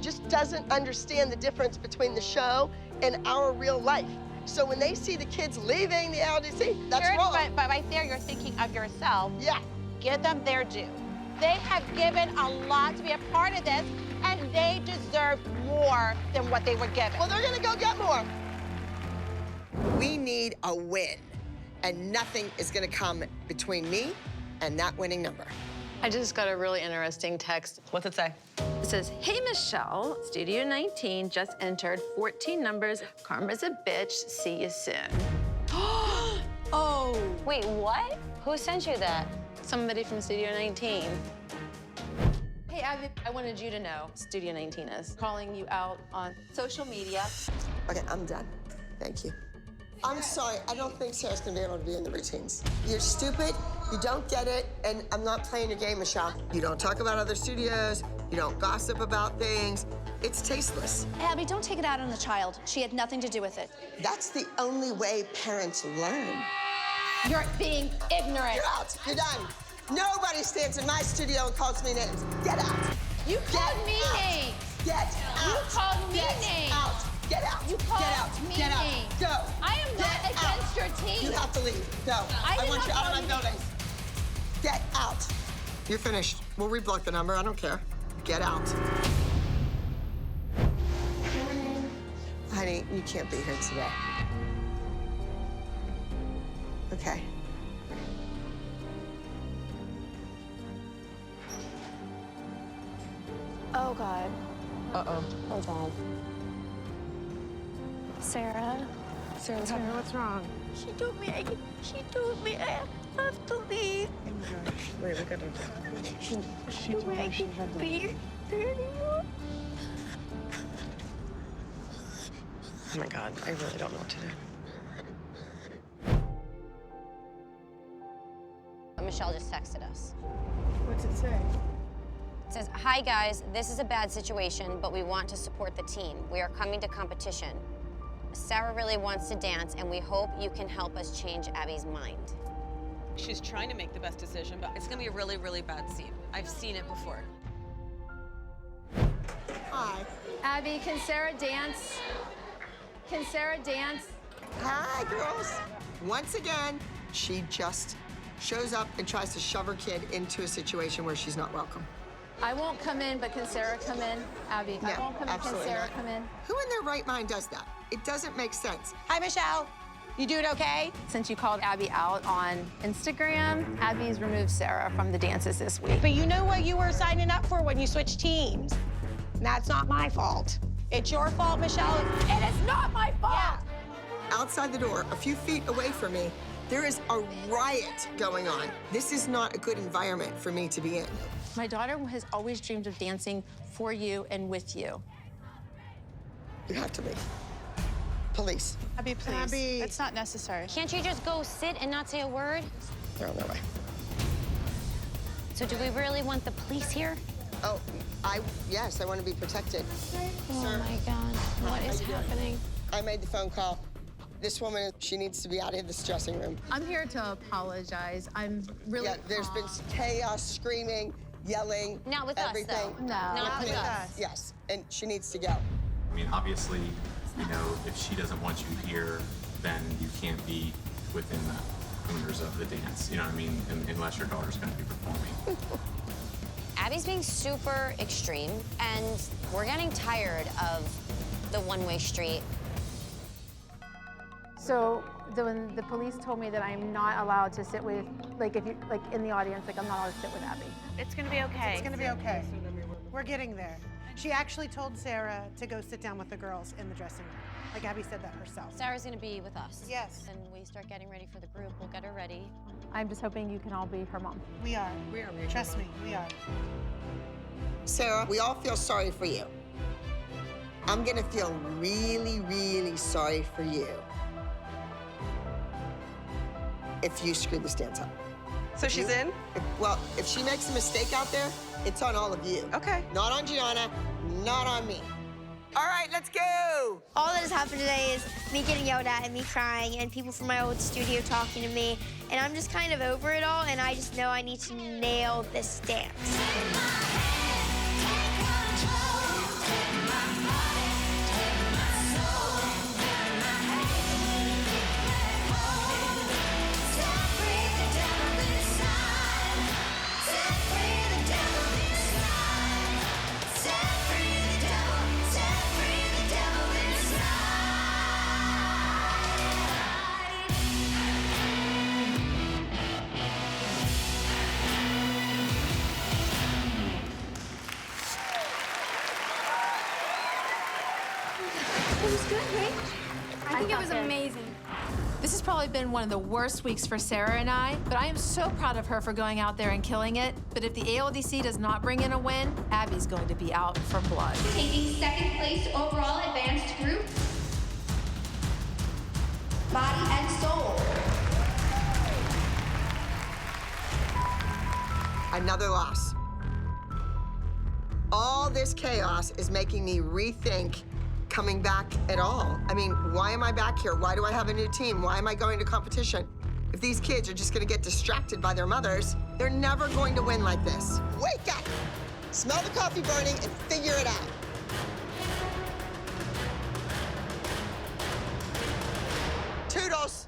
just doesn't understand the difference between the show and our real life. So when they see the kids leaving the ALDC, that's wrong. But right there, you're thinking of yourself. Yeah. Give them their due. They have given a lot to be a part of this, and they deserve more than what they were given. Well, they're gonna go get more. We need a win. and nothing is gonna come between me and that winning number. I just got a really interesting text. What's it say? It says, hey, Michelle, Studio 19 just entered 14 numbers. Karma's a bitch. See you soon. Oh. Wait, what? Who sent you that? Somebody from Studio 19. Hey, Abby, I wanted you to know Studio 19 is calling you out on social media. Okay, I'm done. Thank you. I'm sorry, I don't think Sarah's gonna be able to be in the routines. You're stupid, you don't get it, and I'm not playing your game, Michelle. You don't talk about other studios, you don't gossip about things. It's tasteless. Abby, don't take it out on the child. She had nothing to do with it. That's the only way parents learn. You're being ignorant. You're out, you're done. Nobody stands in my studio and calls me names. Get out. You called me names. Get out. You called me names. Out. Get out. You called Get out. me Get out. names. Go. I am not against your team. You have to leave. Go. I did want not you out call of my you building. Get out. You're finished. We'll reblock the number. I don't care. Get out. Honey, you can't be here today. Okay. Oh, God. Uh-oh. Oh, God. Sarah. Sarah, what's wrong? She told me I have to leave. Wait, we gotta... She told me I can't be here anymore. Oh, my God. I really don't know what to do. Michelle just texted us. What's it say? It says, hi guys, this is a bad situation, but we want to support the team. We are coming to competition. Sarah really wants to dance, and we hope you can help us change Abby's mind. She's trying to make the best decision, but it's gonna be a really, really bad scene. I've seen it before. Hi. Abby, can Sarah dance? Can Sarah dance? Hi, girls. Once again, she just shows up and tries to shove her kid into a situation where she's not welcome. I won't come in, but can Sarah come in? Abby, I won't come in. Can absolutely Sarah not. come in? Who in their right mind does that? It doesn't make sense. Hi, Michelle. You doing okay? Since you called Abby out on Instagram, Abby's removed Sarah from the dances this week. But you know what you were signing up for when you switched teams. And that's not my fault. It's your fault, Michelle. It is not my fault. Yeah. Outside the door, a few feet away from me, there is a riot going on. This is not a good environment for me to be in. My daughter has always dreamed of dancing for you and with you. You have to leave. Police. Abby, please. Abby. It's not necessary. Can't you just go sit and not say a word? They're on their way. So do we really want the police here? Oh, yes, I want to be protected. Oh Sir. my God, what is happening? I made the phone call. This woman, she needs to be out of this dressing room. I'm here to apologize. I'm really Yeah, there's been chaos, screaming, yelling. Not with everything. us, though. No. Not with us. Yes, and she needs to go. I mean, obviously, you know, if she doesn't want you here, then you can't be within the perimeters of the dance. You know what I mean? Unless your daughter's going to be performing. Abby's being super extreme, and we're getting tired of the one-way street. So when the police told me that I'm not allowed to sit with, like, if you, like, in the audience, like, I'm not allowed to sit with Abby. It's gonna be okay. It's gonna be okay. We're getting there. She actually told Sarah to go sit down with the girls in the dressing room. Like Abby said that herself. Sarah's gonna be with us. Yes. And we start getting ready for the group. We'll get her ready. I'm just hoping you can all be her mom. We are. Trust me, we are. Sarah, we all feel sorry for you. I'm gonna feel really, really sorry for you if you screw this dance up. So she's in? If she makes a mistake out there, it's on all of you. Okay. Not on Gianna, not on me. All right, let's go. All that has happened today is me getting yelled at and me crying and people from my old studio talking to me. And I'm just kind of over it all, and I just know I need to nail this dance. good, Paige? I think it was amazing. This has probably been one of the worst weeks for Sarah and I, but I am so proud of her for going out there and killing it. But if the ALDC does not bring in a win, Abby's going to be out for blood. Taking second place overall advanced group, Body and Soul. Another loss. All this chaos is making me rethink coming back at all. I mean, why am I back here? Why do I have a new team? Why am I going to competition? If these kids are just gonna get distracted by their mothers, they're never going to win like this. Wake up, smell the coffee burning, and figure it out. Toodles.